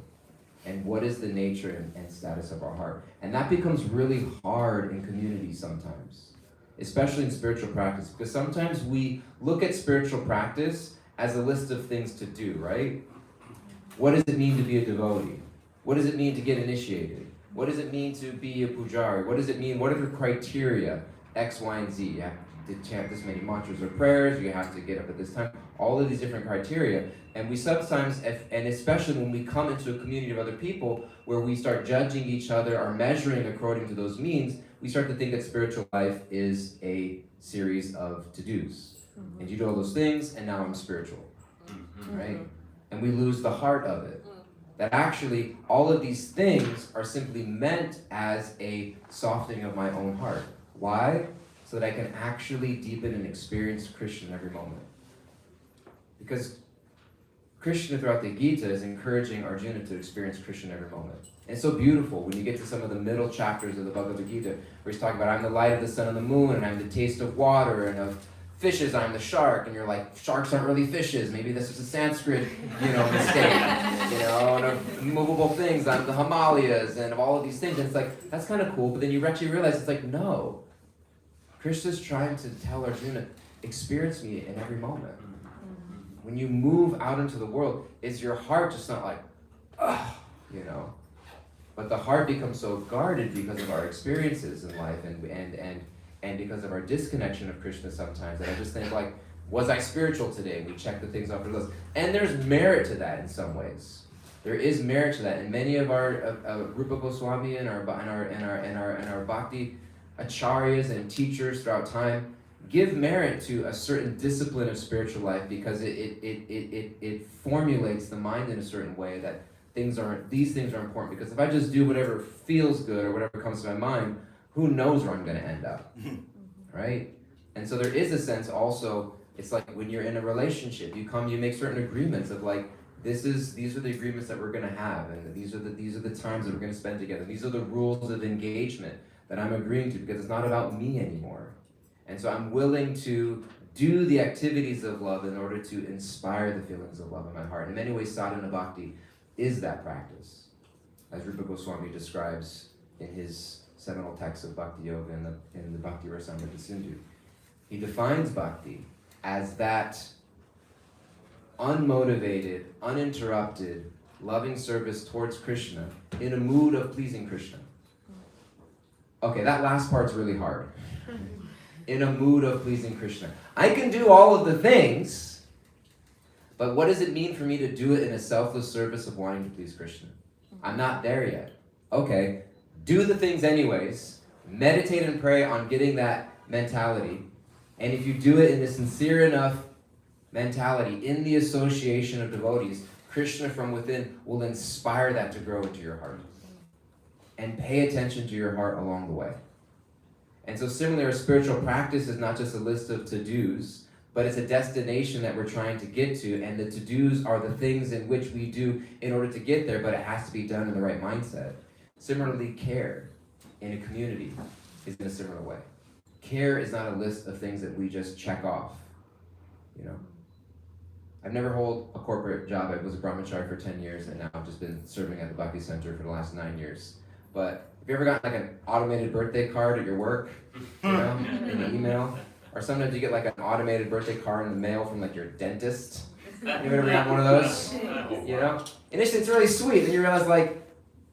And what is the nature and status of our heart? And that becomes really hard in community sometimes, especially in spiritual practice, because sometimes we look at spiritual practice as a list of things to do, right? What does it mean to be a devotee? What does it mean to get initiated? What does it mean to be a pujari? What does it mean? What are the criteria? X, Y, and Z. You have to chant this many mantras or prayers. You have to get up at this time. All of these different criteria. And we sometimes, and especially when we come into a community of other people where we start judging each other or measuring according to those means, we start to think that spiritual life is a series of to-dos. Mm-hmm. And you do all those things, and now I'm spiritual. Mm-hmm. Right? And we lose the heart of it. That actually, all of these things are simply meant as a softening of my own heart. Why? So that I can actually deepen and experience Krishna every moment. Because Krishna throughout the Gita is encouraging Arjuna to experience Krishna every moment. And it's so beautiful when you get to some of the middle chapters of the Bhagavad Gita, where he's talking about, I'm the light of the sun and the moon, and I'm the taste of water, and of fishes, I'm the shark. And you're like, sharks aren't really fishes. Maybe that's just a Sanskrit, mistake. And of movable things, I'm the Himalayas, and of all of these things. And it's like, that's kind of cool, but then you actually realize it's like, no. Krishna's trying to tell Arjuna, experience me in every moment. When you move out into the world, is your heart just not like, but the heart becomes so guarded because of our experiences in life and because of our disconnection of Krishna sometimes, that I just think like, was I spiritual today? We check the things off the list. And there's merit to that in some ways. There is merit to that. And many of our Rupa Goswami and our Bhakti acharyas and teachers throughout time give merit to a certain discipline of spiritual life, because it formulates the mind in a certain way that these things are important. Because if I just do whatever feels good or whatever comes to my mind, who knows where I'm going to end up, right? And so there is a sense also, it's like when you're in a relationship, you make certain agreements of like, these are the agreements that we're going to have, and these are the times that we're going to spend together. These are the rules of engagement that I'm agreeing to, because it's not about me anymore. And so I'm willing to do the activities of love in order to inspire the feelings of love in my heart. In many ways, sadhana bhakti is that practice, as Rupa Goswami describes in his seminal text of Bhakti Yoga in the Bhakti Rasamrita Sindhu. He defines bhakti as that unmotivated, uninterrupted, loving service towards Krishna in a mood of pleasing Krishna. Okay, that last part's really hard. In a mood of pleasing Krishna. I can do all of the things, but what does it mean for me to do it in a selfless service of wanting to please Krishna? I'm not there yet. Okay, do the things anyways, meditate and pray on getting that mentality, and if you do it in a sincere enough mentality, in the association of devotees, Krishna from within will inspire that to grow into your heart. And pay attention to your heart along the way. And so similarly, our spiritual practice is not just a list of to-dos, but it's a destination that we're trying to get to, and the to-dos are the things in which we do in order to get there, but it has to be done in the right mindset. Similarly, care in a community is in a similar way. Care is not a list of things that we just check off, I've never held a corporate job. I was a brahmachari for 10 years, and now I've just been serving at the Bhakti Center for the last 9 years. But have you ever gotten like an automated birthday card at your work, in an email? Or sometimes you get like an automated birthday card in the mail from like your dentist. You ever gotten one of those? Initially it's really sweet, and you realize like,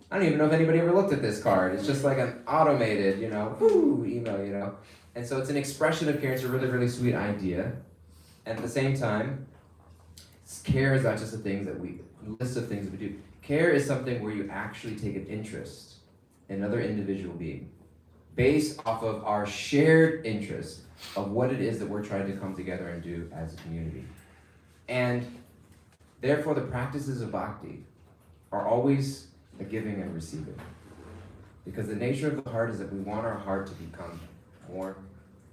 I don't even know if anybody ever looked at this card. It's just like an automated, email, And so it's an expression of care. It's a really, really sweet idea. And at the same time, care is not just list of things that we do. Care is something where you actually take an interest in another individual being, based off of our shared interest of what it is that we're trying to come together and do as a community. And therefore, the practices of bhakti are always a giving and receiving. Because the nature of the heart is that we want our heart to become more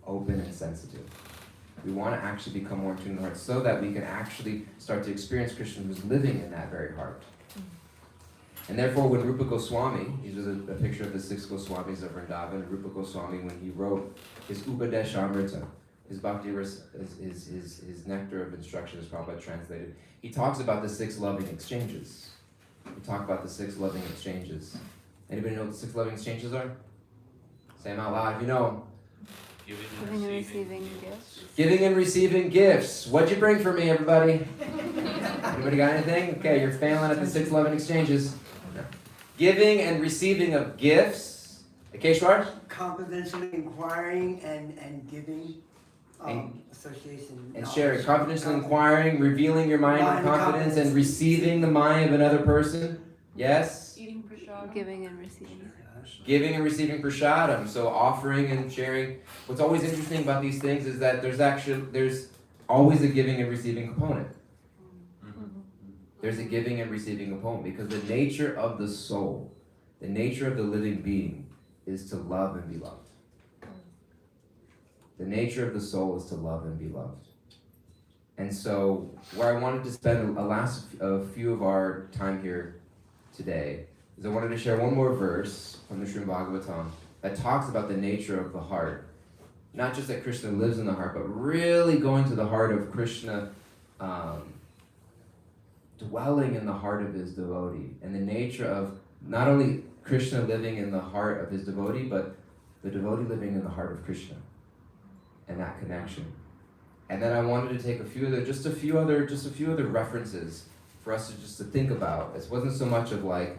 open and sensitive. We want to actually become more in tune with the heart so that we can actually start to experience Krishna who's living in that very heart. And therefore, when Rupa Goswami, this was a picture of the 6 Goswamis of Vrindavan, Rupa Goswami, when he wrote his Upadeshamrita, his Bhakti, his nectar of instruction is probably translated, he talks about the 6 loving exchanges. we talk about the 6 loving exchanges. Anybody know what the 6 loving exchanges are? Say them out loud if you know them. Giving and receiving gifts. Giving and receiving gifts. What'd you bring for me, everybody? Anybody got anything? Okay, you're failing at the 6 loving exchanges. No. Giving and receiving of gifts. Okay, Schwartz? Confidentially inquiring and giving, association. And knowledge. sharing. Confidentially inquiring, revealing your mind in confidence, and receiving the mind of another person. Yes? Eating prashadam. Giving and receiving. Giving and receiving prashadam, so offering and sharing. What's always interesting about these things is that there's always a giving and receiving component. There's a giving and receiving component because the nature of the soul, the nature of the living being is to love and be loved. The nature of the soul is to love and be loved. And so where I wanted to spend a few of our time here today is I wanted to share one more verse from the Srimad Bhagavatam that talks about the nature of the heart. Not just that Krishna lives in the heart, but really going to the heart of Krishna, dwelling in the heart of his devotee, and the nature of not only Krishna living in the heart of his devotee, but the devotee living in the heart of Krishna, and that connection. And then I wanted to take a few other references for us to think about. It wasn't so much of like,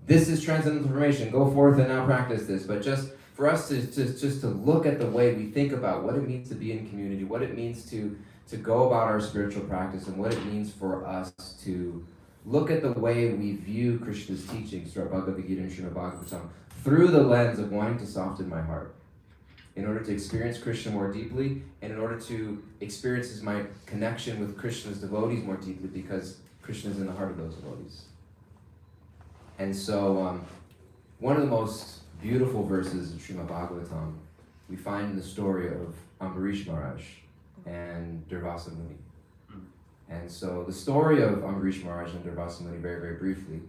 this is transcendental information, go forth and now practice this, but just for us to look at the way we think about what it means to be in community, what it means to go about our spiritual practice, and what it means for us to look at the way we view Krishna's teachings through our Bhagavad Gita and Srimad Bhagavatam through the lens of wanting to soften my heart in order to experience Krishna more deeply, and in order to experience my connection with Krishna's devotees more deeply, because Krishna is in the heart of those devotees. And so one of the most beautiful verses in Srimad Bhagavatam we find in the story of Ambarish Maharaj and Durvasa Muni. And so the story of Ambarish Maharaj and Durvasa Muni, very, very briefly,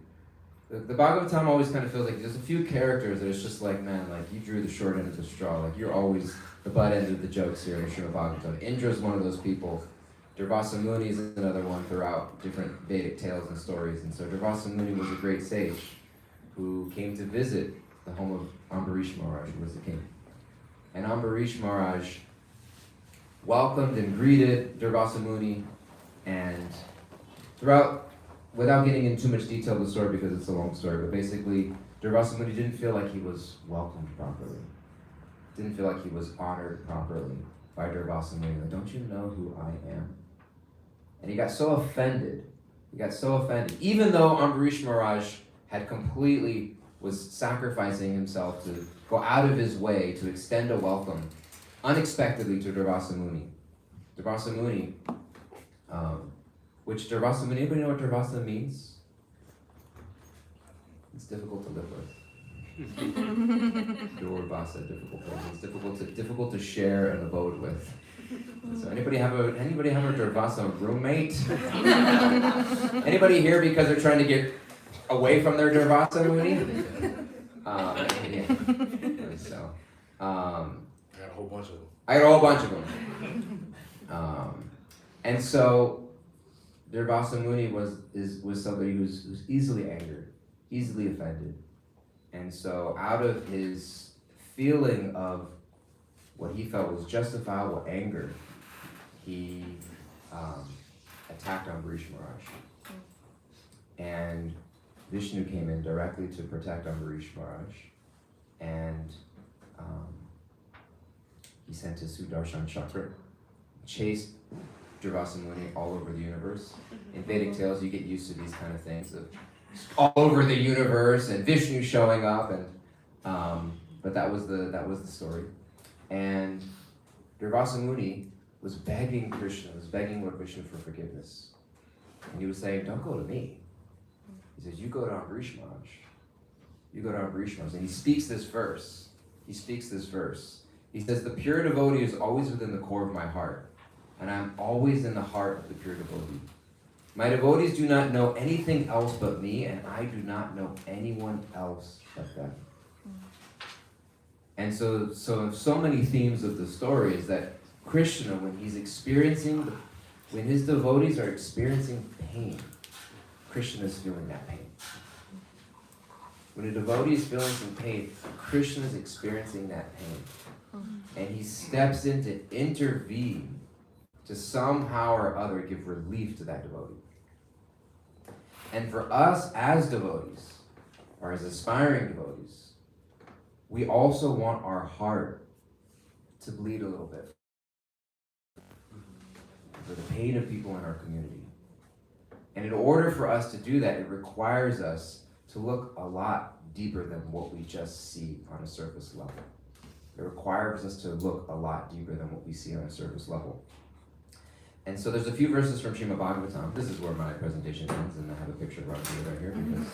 the Bhagavatam always kind of feels like there's a few characters that it's just like, man, like you drew the short end of the straw, like you're always the butt end of the jokes here in Srimad Bhagavatam. Indra's one of those people. Durvasa Muni is another one throughout different Vedic tales and stories. And so Durvasa Muni was a great sage who came to visit the home of Ambarish Maharaj, who was the king. And Ambarish Maharaj welcomed and greeted Durvasa Muni, and throughout, without getting into too much detail of the story because it's a long story, but basically Durvasa Muni didn't feel like he was welcomed properly. Didn't feel like he was honored properly by Durvasa Muni. Like, don't you know who I am? And he got so offended. Even though Ambarish Maharaj was sacrificing himself to go out of his way to extend a welcome unexpectedly to Durvasa Muni. Durvasa Muni, anybody know what Durvasa means? It's difficult to live with. Durvasa, difficult. It's difficult to share an abode with. So anybody have a Durvasa roommate? Anybody here because they're trying to get away from their Durvasa Muni? Yeah. So, I got a whole bunch of them. And so Durvasa Muni was somebody who's easily angered, easily offended. And so out of his feeling of what he felt was justifiable anger, he attacked Ambarish Maharaj. And Vishnu came in directly to protect Ambarish Maharaj, and he sent his Sudarshan Chakra, chased Durvasa Muni all over the universe. In Vedic tales, you get used to these kind of things of all over the universe and Vishnu showing up, and but that was the story. And Durvasa Muni was begging Krishna, was begging Lord Vishnu for forgiveness, and he was saying, "Don't go to me." He says, "You go to Ambarish Maharaj. You go to Ambarish Maharaj." And he speaks this verse. He says, "The pure devotee is always within the core of my heart, and I'm always in the heart of the pure devotee. My devotees do not know anything else but me, and I do not know anyone else but them." And so many themes of the story is that Krishna, when his devotees are experiencing pain, Krishna is feeling that pain. When a devotee is feeling some pain, Krishna is experiencing that pain. And he steps in to intervene to somehow or other give relief to that devotee. And for us as devotees, or as aspiring devotees, we also want our heart to bleed a little bit for the pain of people in our community. And in order for us to do that, it requires us to look a lot deeper than what we just see on a surface level. It requires us to look a lot deeper than what we see on a surface level. And so there's a few verses from Srimad Bhagavatam. This is where my presentation ends, and I have a picture of Raghuvi right here because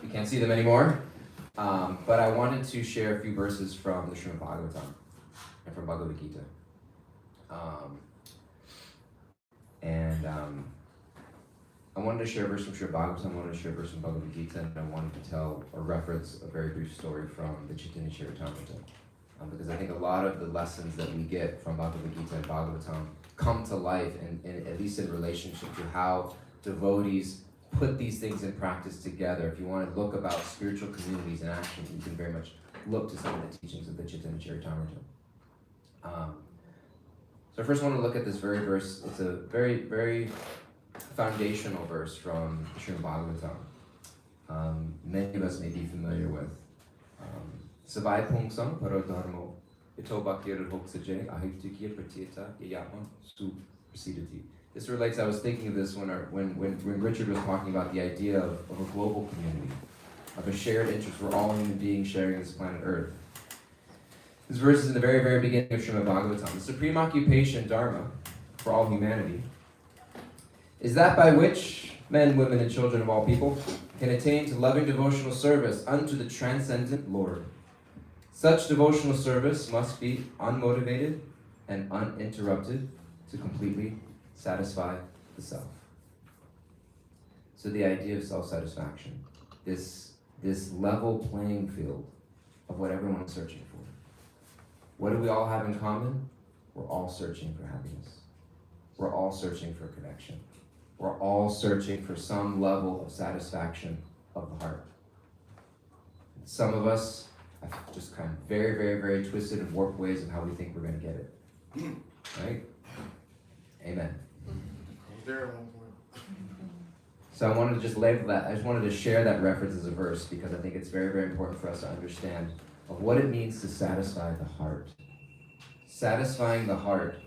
you can't see them anymore. But I wanted to share a few verses from the Srimad Bhagavatam and from Bhagavad Gita. I wanted to share a verse from Srimad Bhagavatam, I wanted to share a verse from Bhagavad Gita, and I wanted to tell or reference a very brief story from the Chaitanya Charitamrita. Because I think a lot of the lessons that we get from Bhagavad Gita and Bhagavatam come to life, and at least in relationship to how devotees put these things in practice together. If you want to look about spiritual communities in action, you can very much look to some of the teachings of the Chaitanya Charitamrita. So I first want to look at this very verse. It's a very, very foundational verse from Srimad Bhagavatam. Many of us may be familiar with. Savai Pungsam Parodharmo Ito Bhaktir Hoksaje Ahiktikya Pratyeta Yayatma Su Prasidati. This relates, I was thinking of this when Richard was talking about the idea of a global community, of a shared interest. We're all human beings sharing this planet Earth. This verse is in the very, very beginning of Srimad Bhagavatam. The supreme occupation, Dharma, for all humanity, is that by which men, women, and children of all people can attain to loving devotional service unto the transcendent Lord. Such devotional service must be unmotivated and uninterrupted to completely satisfy the self. So the idea of self-satisfaction, this level playing field of what everyone is searching for. What do we all have in common? We're all searching for happiness. We're all searching for connection. We're all searching for some level of satisfaction of the heart. Some of us have just kind of very, very, very twisted and warped ways of how we think we're going to get it. Right? Amen. So I wanted to just label that. I just wanted to share that reference as a verse because I think it's very, very important for us to understand of what it means to satisfy the heart. Satisfying the heart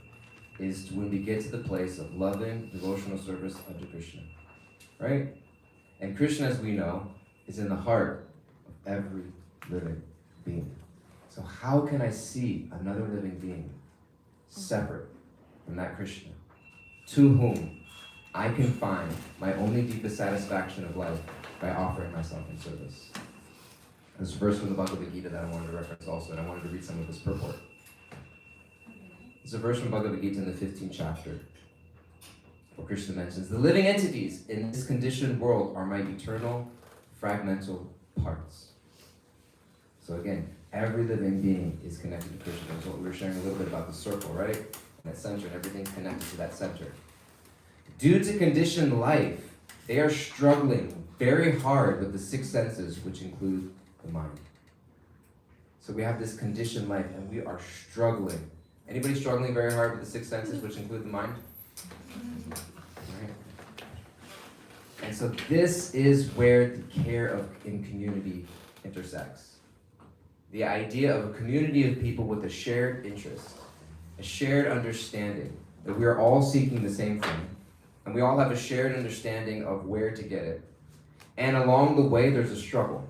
is when we get to the place of loving devotional service unto Krishna, right? And Krishna, as we know, is in the heart of every living being. So how can I see another living being separate from that Krishna, to whom I can find my only deepest satisfaction of life by offering myself in service? There's a verse from the Bhagavad Gita that I wanted to reference also, and I wanted to read some of this purport. It's a verse from Bhagavad Gita in the 15th chapter, where Krishna mentions, the living entities in this conditioned world are my eternal fragmental parts. So again, every living being is connected to Krishna. That's what we were sharing a little bit about the circle, right? And that center, and everything's connected to that center. Due to conditioned life, they are struggling very hard with the six senses, which include the mind. So we have this conditioned life, and we are struggling. Anybody struggling very hard with the six senses, which include the mind? Right. And so this is where the care in community intersects. The idea of a community of people with a shared interest, a shared understanding that we are all seeking the same thing, and we all have a shared understanding of where to get it. And along the way, there's a struggle.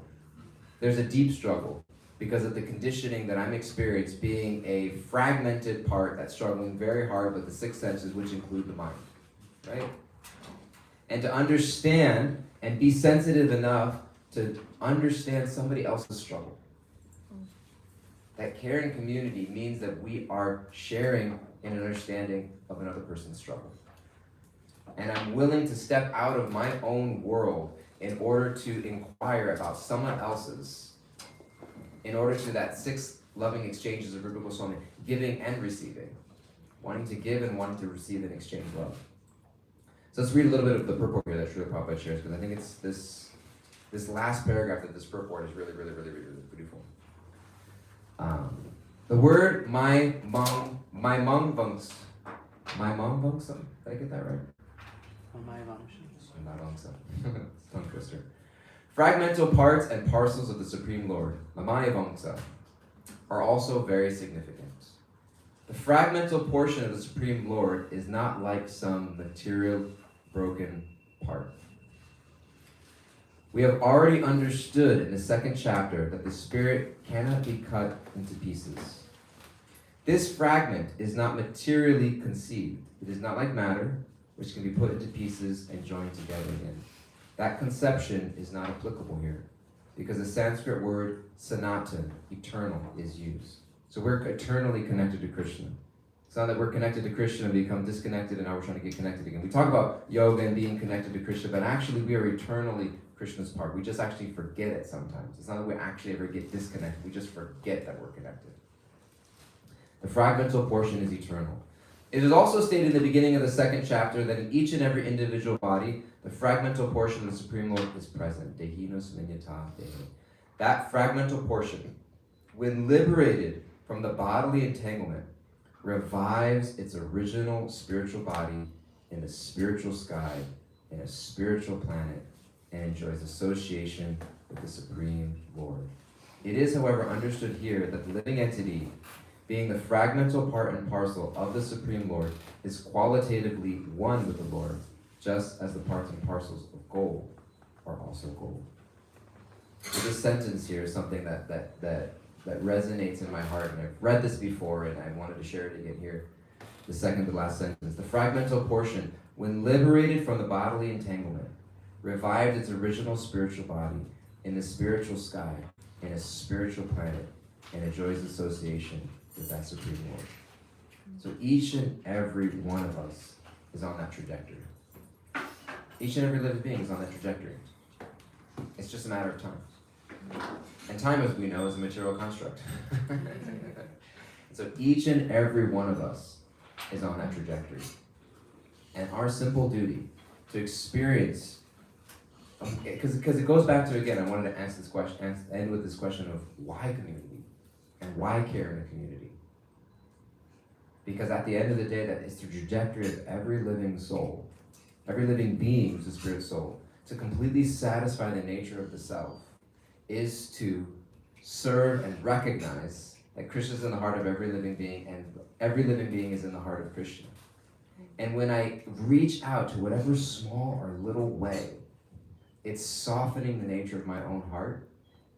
There's a deep struggle because of the conditioning that I'm experiencing, being a fragmented part that's struggling very hard with the six senses, which include the mind, right? And to understand and be sensitive enough to understand somebody else's struggle. That caring community means that we are sharing in an understanding of another person's struggle. And I'm willing to step out of my own world in order to inquire about someone else's, in order to that six loving exchanges of Rupa Goswami, giving and receiving. Wanting to give and wanting to receive and exchange love. So let's read a little bit of the purport here that Srila Prabhupada shares, because I think it's this last paragraph of this purport is really, really, really, really, really beautiful. The word my mung vungsam. Did I get that right? Tongue twister. Fragmental parts and parcels of the Supreme Lord, Mamaya Vangsa, are also very significant. The fragmental portion of the Supreme Lord is not like some material broken part. We have already understood in the second chapter that the spirit cannot be cut into pieces. This fragment is not materially conceived. It is not like matter, which can be put into pieces and joined together again. That conception is not applicable here, because the Sanskrit word sanatan, eternal, is used. So we're eternally connected to Krishna. It's not that we're connected to Krishna and become disconnected and now we're trying to get connected again. We talk about yoga and being connected to Krishna, but actually we are eternally Krishna's part. We just actually forget it sometimes. It's not that we actually ever get disconnected. We just forget that we're connected. The fragmental portion is eternal. It is also stated in the beginning of the second chapter that in each and every individual body, the fragmental portion of the Supreme Lord is present. Dehinos minyata dehi. That fragmental portion, when liberated from the bodily entanglement, revives its original spiritual body in the spiritual sky, in a spiritual planet, and enjoys association with the Supreme Lord. It is, however, understood here that the living entity, being the fragmental part and parcel of the Supreme Lord, is qualitatively one with the Lord, just as the parts and parcels of gold are also gold. So this sentence here is something that resonates in my heart, and I've read this before, and I wanted to share it again here. The second to last sentence. The fragmental portion, when liberated from the bodily entanglement, revived its original spiritual body in the spiritual sky, in a spiritual planet, and enjoys association with that Supreme Lord. So each and every one of us is on that trajectory. Each and every living being is on that trajectory. It's just a matter of time. And time, as we know, is a material construct. So each and every one of us is on that trajectory. And our simple duty to experience, because it goes back to, again, I wanted to ask this question, end with this question of why community? And why care in a community? Because at the end of the day, that is the trajectory of every living soul, every living being who's a spirit soul, to completely satisfy the nature of the self, is to serve and recognize that Krishna is in the heart of every living being, and every living being is in the heart of Krishna. And when I reach out to whatever small or little way, it's softening the nature of my own heart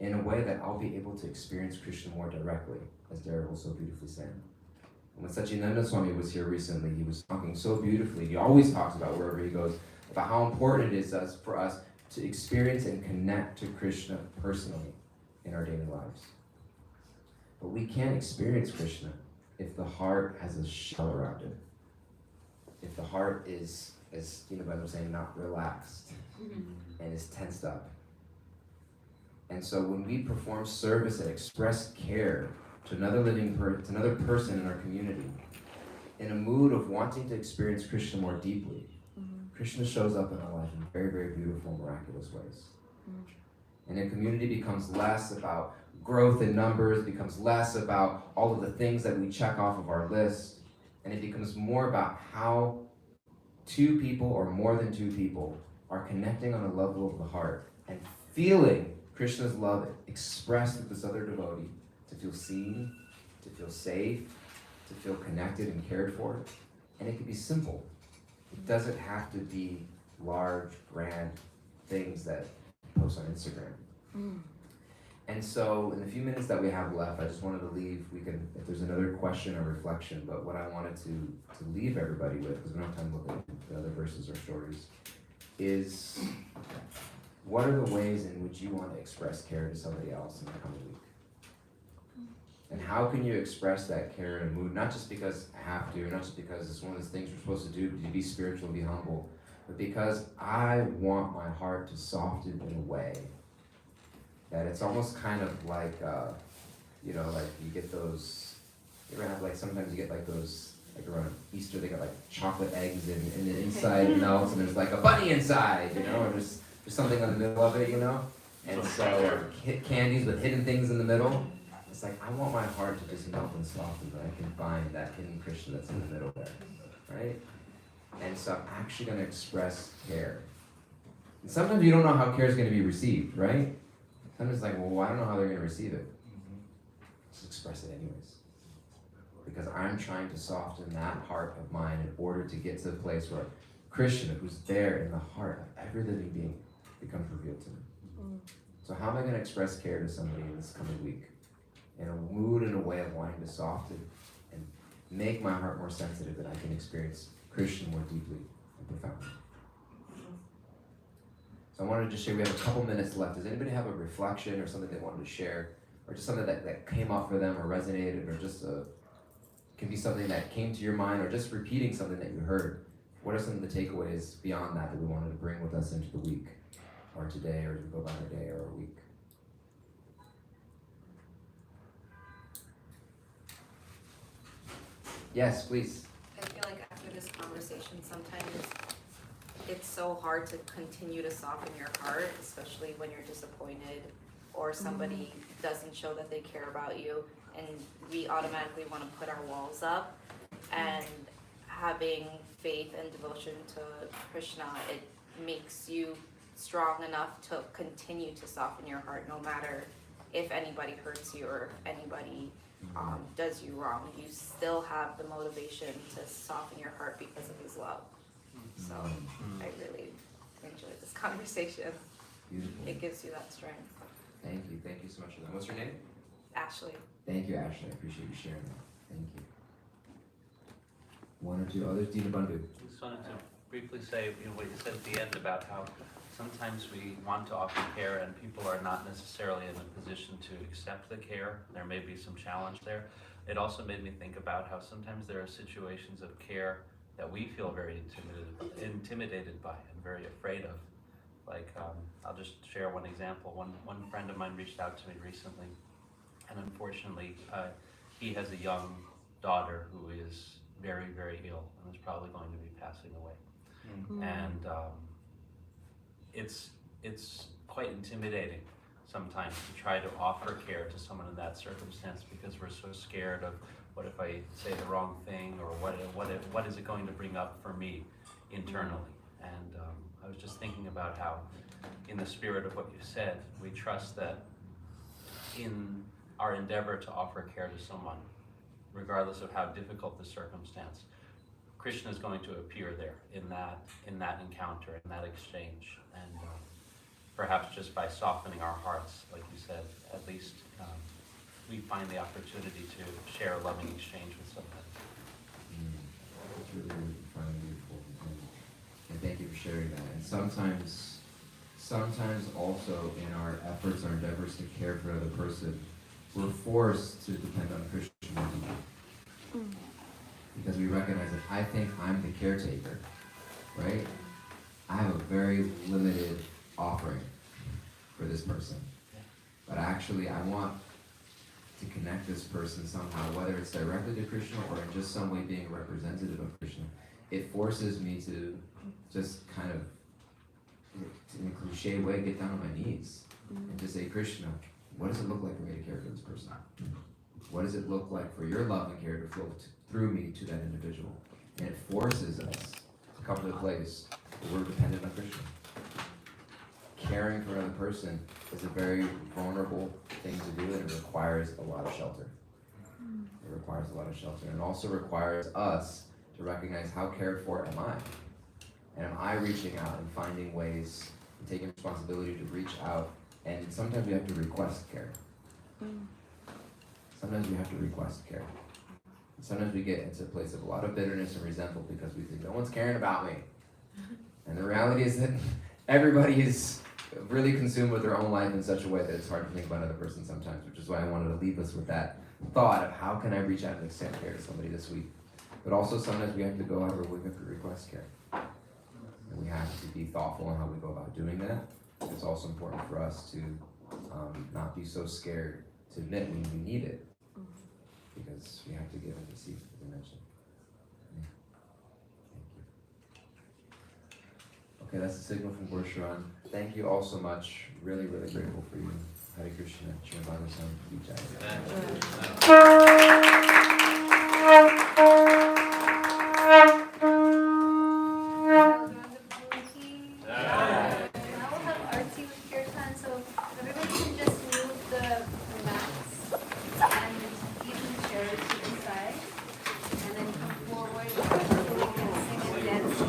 in a way that I'll be able to experience Krishna more directly, as Dayal so beautifully said. And when Sachinanda Swami was here recently, he was talking so beautifully. He always talks about, wherever he goes, about how important it is for us to experience and connect to Krishna personally in our daily lives. But we can't experience Krishna if the heart has a shell around it. If the heart is, as Dinabhai was saying, not relaxed and is tensed up. And so when we perform service and express care to another to another person in our community, in a mood of wanting to experience Krishna more deeply, Krishna shows up in our life in very, very beautiful, miraculous ways. And the community becomes less about growth in numbers, becomes less about all of the things that we check off of our list, and it becomes more about how two people or more than two people are connecting on a level of the heart and feeling Krishna's love expressed with this other devotee, to feel seen, to feel safe, to feel connected and cared for. And it can be simple. It doesn't have to be large, grand things that post on Instagram. And so in the few minutes that we have left, I just wanted to leave, if there's another question or reflection, but what I wanted to leave everybody with, because we don't have time to look at the other verses or stories, is what are the ways in which you want to express care to somebody else in the coming week? And how can you express that care in a mood, not just because I have to, or not just because it's one of those things we're supposed to do to be spiritual and be humble, but because I want my heart to soften in a way that it's almost kind of like, like you get those, you ever have like, sometimes you get like those like around Easter, they got like chocolate eggs and the inside melts and there's like a bunny inside, you know, or there's something in the middle of it, you know? And so, or candies with hidden things in the middle. It's like, I want my heart to just melt and soften, that I can find that hidden Krishna that's in the middle there, right? And so I'm actually going to express care. And sometimes you don't know how care is going to be received, right? Sometimes it's like, well, I don't know how they're going to receive it. Just express it anyways. Because I'm trying to soften that heart of mine in order to get to the place where Krishna, who's there in the heart of every living being, becomes revealed to me. So how am I going to express care to somebody in this coming week? In a mood and a way of wanting to soften and make my heart more sensitive, that I can experience Krishna more deeply and profoundly. So I wanted to just share, we have a couple minutes left. Does anybody have a reflection or something they wanted to share? Or just something that came up for them or resonated, or just can be something that came to your mind, or just repeating something that you heard? What are some of the takeaways beyond that we wanted to bring with us into the week, or today, or to go about our day or our week? Yes, please. I feel like after this conversation, sometimes it's so hard to continue to soften your heart, especially when you're disappointed or somebody doesn't show that they care about you, and we automatically want to put our walls up. And having faith and devotion to Krishna, it makes you strong enough to continue to soften your heart, no matter if anybody hurts you or if anybody does you wrong. You still have the motivation to soften your heart because of his love. So I really enjoyed this conversation. Beautiful. It gives you that strength. Thank you so much for that. What's your name? Ashley. Thank you, Ashley. I appreciate you sharing that. Thank you. One or two others? Dina Bandhu. I just wanted to briefly say, what you said at the end about how sometimes we want to offer care and people are not necessarily in a position to accept the care. There may be some challenge there. It also made me think about how sometimes there are situations of care that we feel very intimidated by and very afraid of. Like, I'll just share one example. One friend of mine reached out to me recently, and unfortunately, he has a young daughter who is very, very ill and is probably going to be passing away. And it's quite intimidating sometimes to try to offer care to someone in that circumstance, because we're so scared of, what if I say the wrong thing, or what is it going to bring up for me internally? And I was just thinking about how, in the spirit of what you said, we trust that in our endeavor to offer care to someone, regardless of how difficult the circumstance, Krishna is going to appear there in that encounter, in that exchange. And perhaps just by softening our hearts, like you said, at least we find the opportunity to share a loving exchange with somebody. It's really, really fun and beautiful. And thank you for sharing that. And sometimes also in our efforts, our endeavors to care for another person, we're forced to depend on Krishna. Because we recognize that I think I'm the caretaker, right? I have a very limited offering for this person. But actually, I want to connect this person somehow, whether it's directly to Krishna or in just some way being a representative of Krishna. It forces me to just kind of, in a cliche way, get down on my knees and to say, Krishna, what does it look like for me to care for this person? What does it look like for your love and care to flow through me to that individual? And it forces us to come to the place where we're dependent on Krishna. Caring for another person is a very vulnerable thing to do, and it requires a lot of shelter. It requires a lot of shelter. And it also requires us to recognize, how cared for am I? And am I reaching out and finding ways and taking responsibility to reach out? And sometimes we have to request care. Sometimes we have to request care. And sometimes we get into a place of a lot of bitterness and resentment because we think no one's caring about me. And the reality is that everybody is really consumed with their own life in such a way that it's hard to think about another person sometimes, which is why I wanted to leave us with that thought of, how can I reach out and extend care to somebody this week? But also sometimes we have to go out where we have to request care. And we have to be thoughtful in how we go about doing that. It's also important for us to not be so scared to admit when we need it, because we have to give and receive, as I mentioned. Okay, that's the signal from Gorsharan. Thank you all so much. Really, really grateful for you. Hare Krishna, Srimad Now we'll have artsy with kirtan, so everybody can just move the mats and even the chairs to the side, and then come forward so we can sing and dance.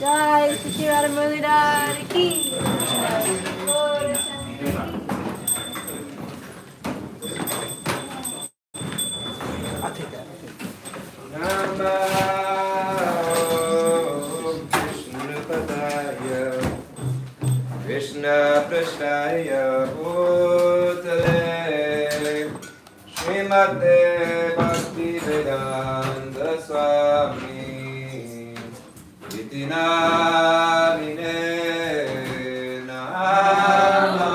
Jai Shri Radha Muralidhar ki Jai. Gaura Chandra ki. I'll take that. Namo Krishna Padaya Krishna Prasthaya Bhutale Srimate Bhakti Vedanta Swami Iti Namine Namo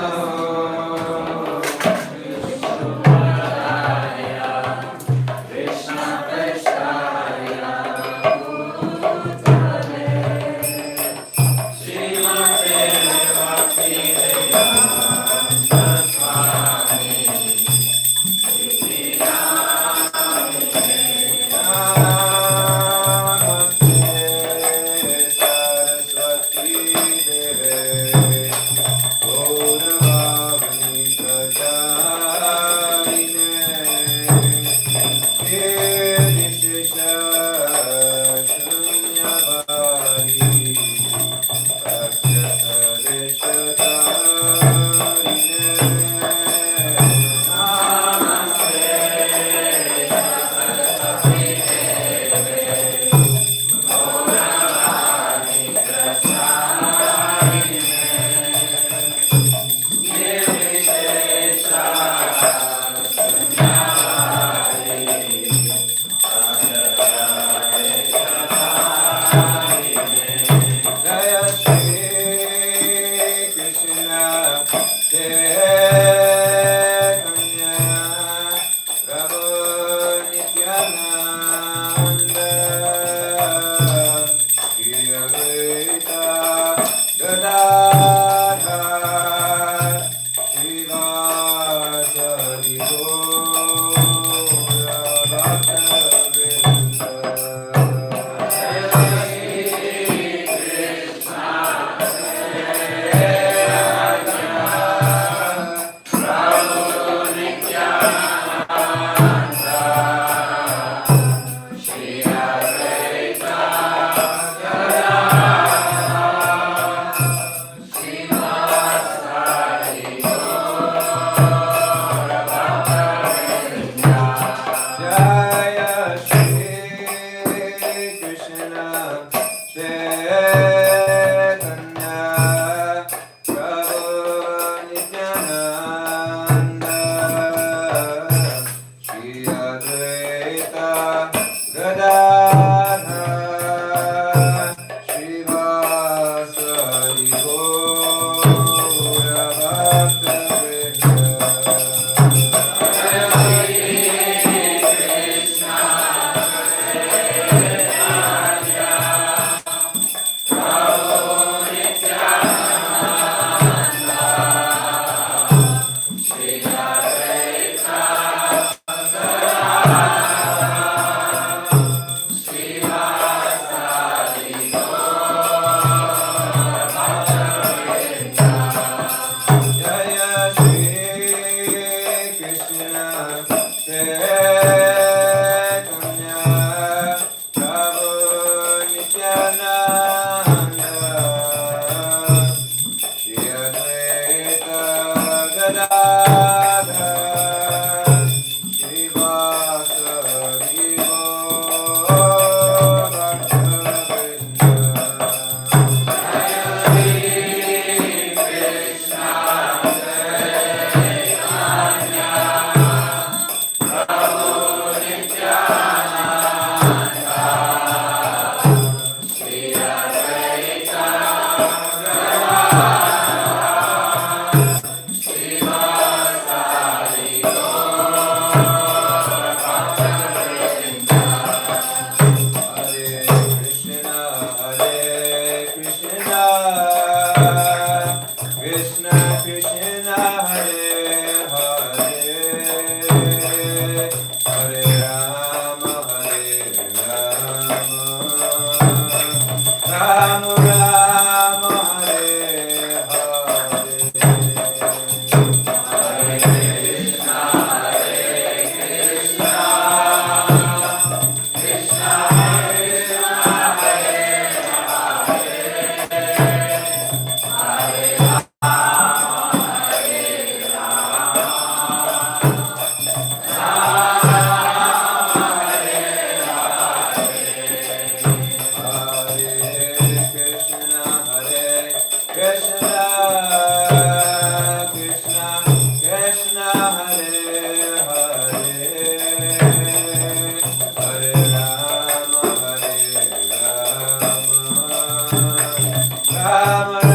Hare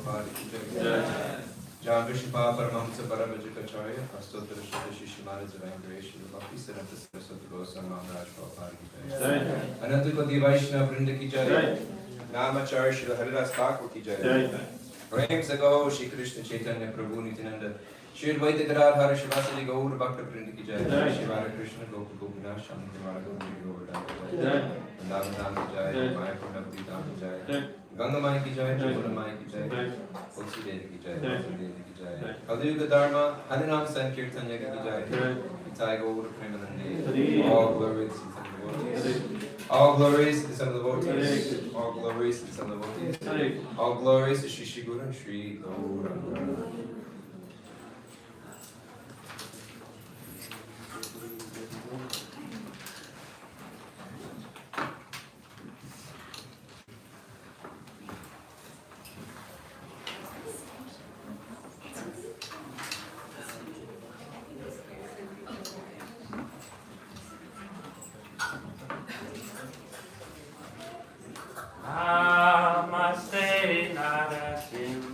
Prabhupada ki jai. John Vishpa Paramahamsa Parabhajikacharya, Astotra Shri Shishimana Zavangare, Shri Bhakti Siddhanta Saraswati Goswami Maharaj Prabhupada ki jai. Ananta Koti Vaishnava Vrinda ki jai. Namacharya Shri Haridas Thakur ki jai. Prem Sago Shri Krishna Chaitanya Prabhu Nityananda, Shri Advaita Gadadhara Shivasadi Gaur Bhakta Vrinda ki jai. Shri Radha Krishna Gopa Gopinath Shantamara Gauri Govardhan ki jai. Vrindavan Dham ki jai. Mayapur Navadvip Dham ki jai. Ganga Mai ki jai. Jamuna Mai ki jai. Tulsi Devi ki jai. Tulsi Devi ki jai. Kaliyuga Dharma Harinam Sankirtan Yaga ki jai. Nitai Gaur Premanande. All glory to the devotees. All glories to the Son of the devotees. All glories to the Son of the devotees. All glories to Shri Shri Guru and Shri Gauranga. Namaste Narasimhaya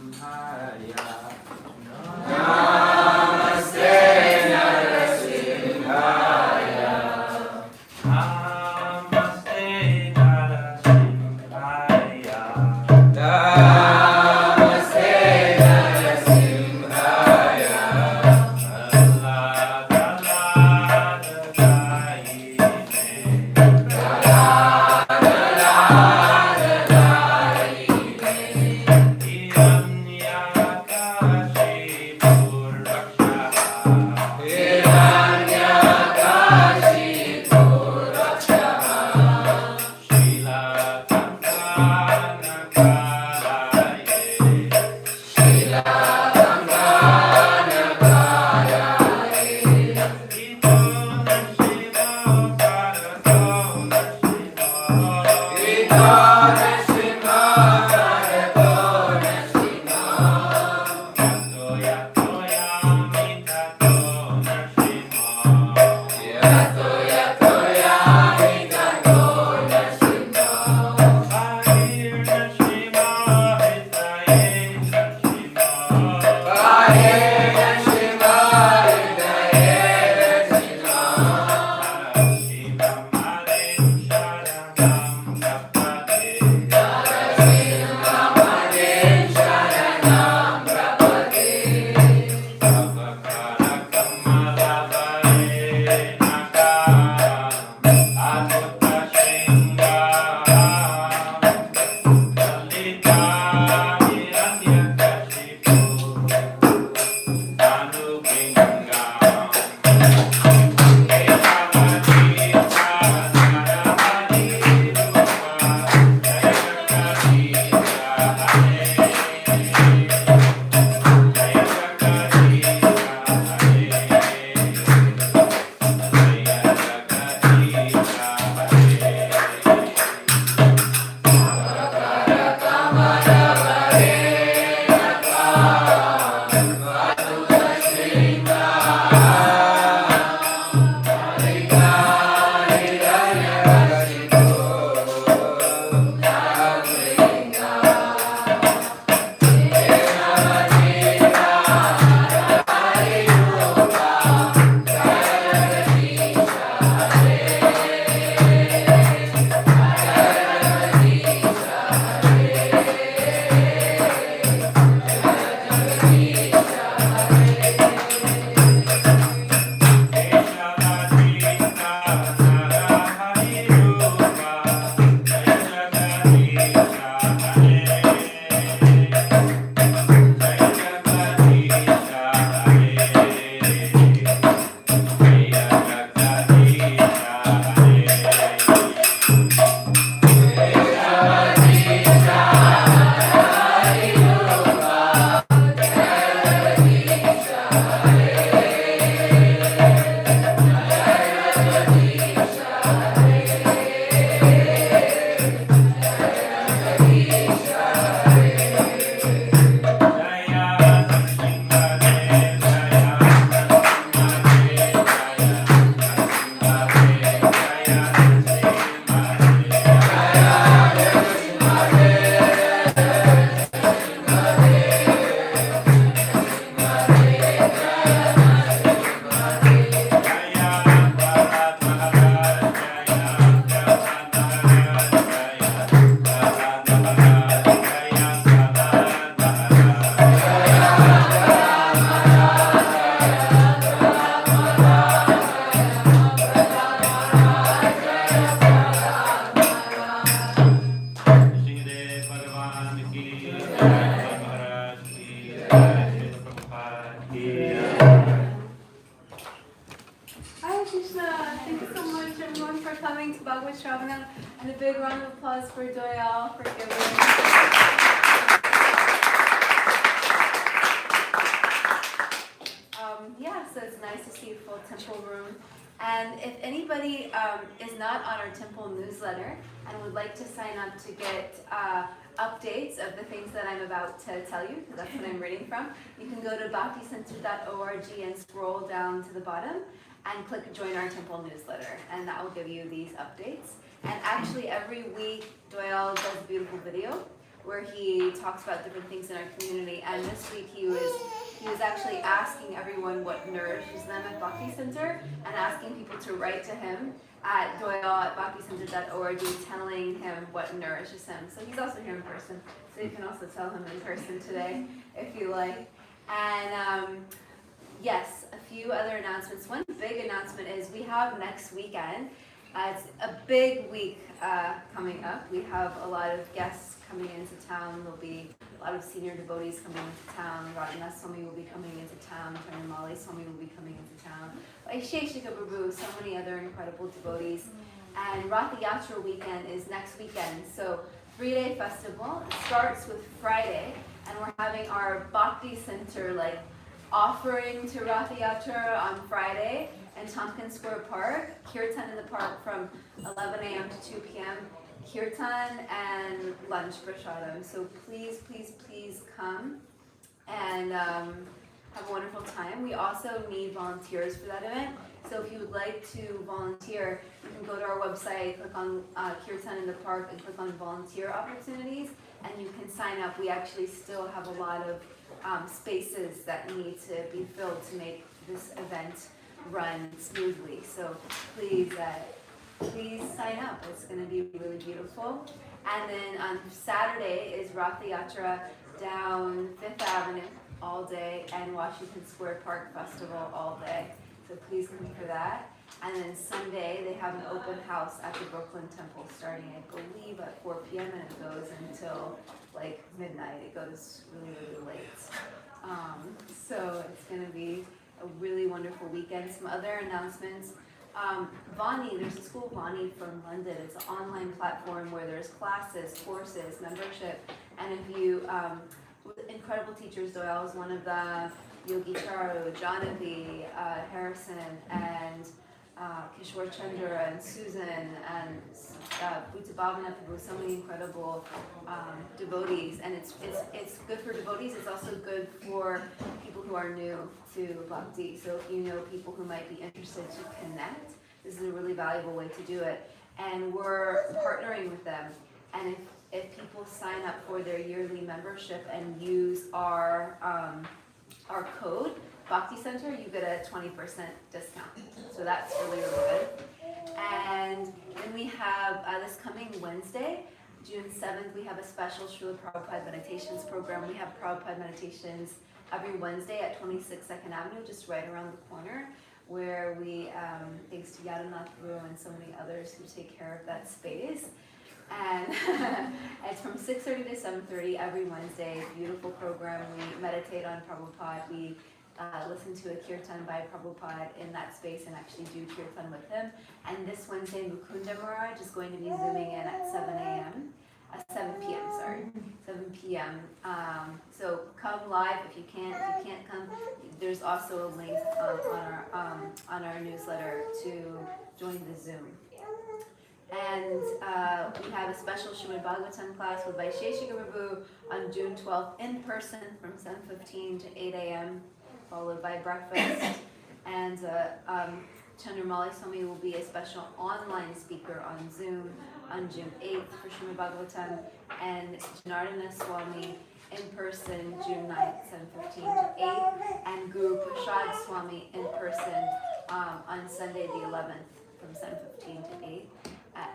Hi Krishna, thank you so much everyone for coming to Bhagavata Sravana, and a big round of applause for Dayal for giving. Yeah, so it's nice to see a full temple room. And if anybody is not on our temple newsletter and would like to sign up to get updates of the things that I'm about to tell you, because that's what I'm reading from, you can go to bhakticenter.org and scroll down to the bottom and click join our temple newsletter, and that will give you these updates. And actually every week Dayal does a beautiful video where he talks about different things in our community, and this week he was actually asking everyone what nourishes them at Bhakti Center, and asking people to write to him at Dayal@bhakticenter.org, telling him what nourishes him. So he's also here in person, so you can also tell him in person today if you like. And yes, a few other announcements. One big announcement is we have next weekend. It's a big week coming up. We have a lot of guests coming into town. There'll be a lot of senior devotees coming into town. Radhanath Swami will be coming into town. Chandramalai Swami will be coming into town. Vaisheshika Prabhu, so many other incredible devotees. And Ratha Yatra weekend is next weekend. So 3-day festival. It starts with Friday, and we're having our Bhakti Center offering to Ratha Yatra on Friday in Tompkins Square Park. Kirtan in the park from 11 a.m. to 2 p.m. Kirtan and lunch prasadam. So please, please, please come and have a wonderful time. We also need volunteers for that event. So if you would like to volunteer, you can go to our website, click on Kirtan in the Park, and click on volunteer opportunities, and you can sign up. We actually still have a lot of spaces that need to be filled to make this event run smoothly. So please sign up. It's going to be really beautiful. And then on Saturday is Ratha Yatra down 5th Avenue all day, and Washington Square Park Festival all day. So please come for that. And then Sunday they have an open house at the Brooklyn Temple starting, I believe, at 4 p.m. and it goes until midnight. It goes really, really late. So it's going to be a really wonderful weekend. Some other announcements. Vani, there's a school, Vani, from London. It's an online platform where there's classes, courses, membership, and if you, with incredible teachers, Dayal is one of them, Yogi Charu, Janavi, Harrison, and Kishore Chandra, and Susan, and Bhuta Bhavana Prabhu, so many incredible devotees. And it's good for devotees, it's also good for people who are new to Bhakti. So if you know people who might be interested to connect, this is a really valuable way to do it. And we're partnering with them. And if people sign up for their yearly membership and use our code, Bhakti Center, you get a 20% discount. So that's really, really good. And then we have this coming Wednesday, June 7th, we have a special Srila Prabhupada Meditations program. We have Prabhupada Meditations every Wednesday at 26 2nd Avenue, just right around the corner, where we, thanks to Yadanath Guru and so many others who take care of that space. And it's from 6:30 to 7:30 every Wednesday. Beautiful program. We meditate on Prabhupada. We listen to a kirtan by Prabhupada in that space and actually do kirtan with him. And this Wednesday, Mukunda Maharaj is going to be zooming in at 7 p.m. So come live if you can't. If you can't come, there's also a link on our newsletter to join the Zoom. And we have a special Srimad Bhagavatam class with Vaisheshika Prabhu on June 12th in person from 7:15 to 8 a.m. followed by breakfast. And Chandramalai Swami will be a special online speaker on Zoom on June 8th for Srimad Bhagavatam, and Janardana Swami in person June 9th, 7:15 to 8, and Guru Prasad Swami in person on Sunday the 11th from 7:15 to 8.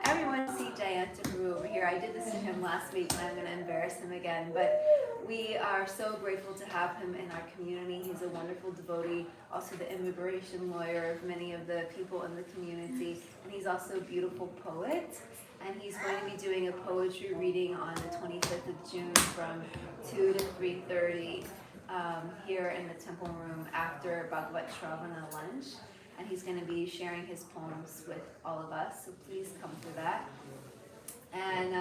Everyone see Jayanta Prabhu over here. I did this to him last week and I'm going to embarrass him again, but we are so grateful to have him in our community. He's a wonderful devotee, also the immigration lawyer of many of the people in the community, and he's also a beautiful poet. And he's going to be doing a poetry reading on the 25th of June from 2 to 3:30 here in the temple room after Bhagavata Sravana lunch. And he's going to be sharing his poems with all of us, so please come for that. And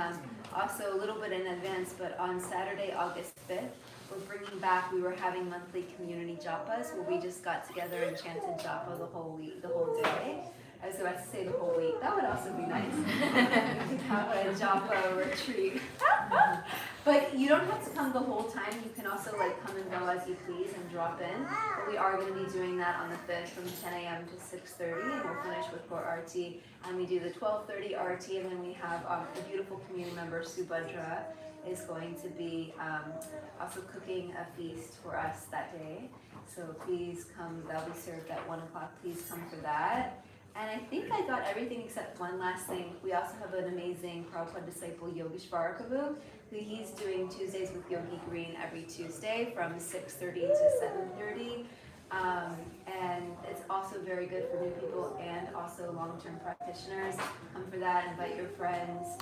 also a little bit in advance, but on Saturday, August 5th, we're bringing back, we were having monthly community japas where we just got together and chanted japa the whole week, the whole day. I was about to say the whole week, that would also be nice. We could have a japa retreat. But you don't have to come the whole time, you can also like come and go as you please and drop in. But we are going to be doing that on the 5th from 10 a.m. to 6:30, and we'll finish with Core RT. And we do the 12:30 RT, and then we have a beautiful community member, Subhadra, is going to be also cooking a feast for us that day. So please come, that'll be served at 1 o'clock, please come for that. And I think I got everything except one last thing. We also have an amazing Prabhupada disciple, Yogeshwara Prabhu, who he's doing Tuesdays with Yogi Green every Tuesday from 6:30 to 7:30. And it's also very good for new people and also long-term practitioners. Come for that, invite your friends.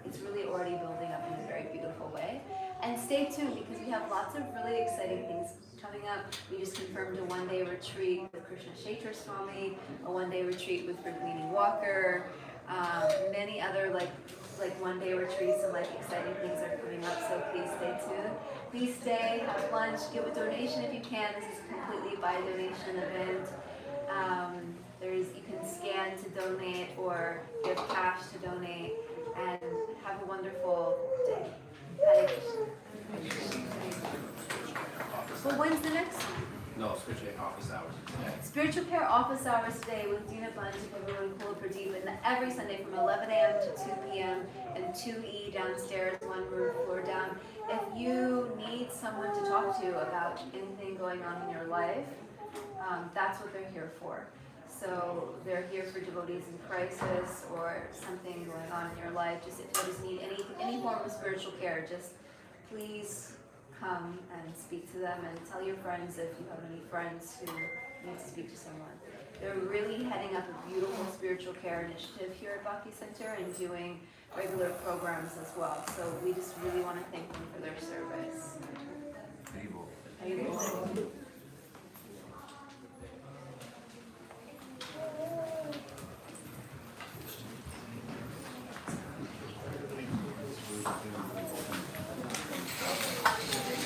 It's really already building up in a very beautiful way. And stay tuned because we have lots of really exciting things coming up. We just confirmed a one-day retreat with Krishna Kshetra Swami, a one-day retreat with Rukmini Walker, many other like one-day retreats and like exciting things are coming up, so please stay tuned. Please stay, have lunch, give a donation if you can. This is completely by donation event. You can scan to donate or give cash to donate, and have a wonderful day. Hare Krishna. Well, when's the next one? No, spiritual office hours today. Spiritual Care Office Hours today with Dina Bunch, everyone Kula Pradeep, and every Sunday from 11 a.m. to 2 p.m. and 2E downstairs, one room floor down. If you need someone to talk to about anything going on in your life, that's what they're here for. So they're here for devotees in crisis or something going on in your life. Just if you just need any form of spiritual care, just please come and speak to them, and tell your friends if you have any friends who need to speak to someone. They're really heading up a beautiful spiritual care initiative here at Bhakti Center and doing regular programs as well. So we just really want to thank them for their service.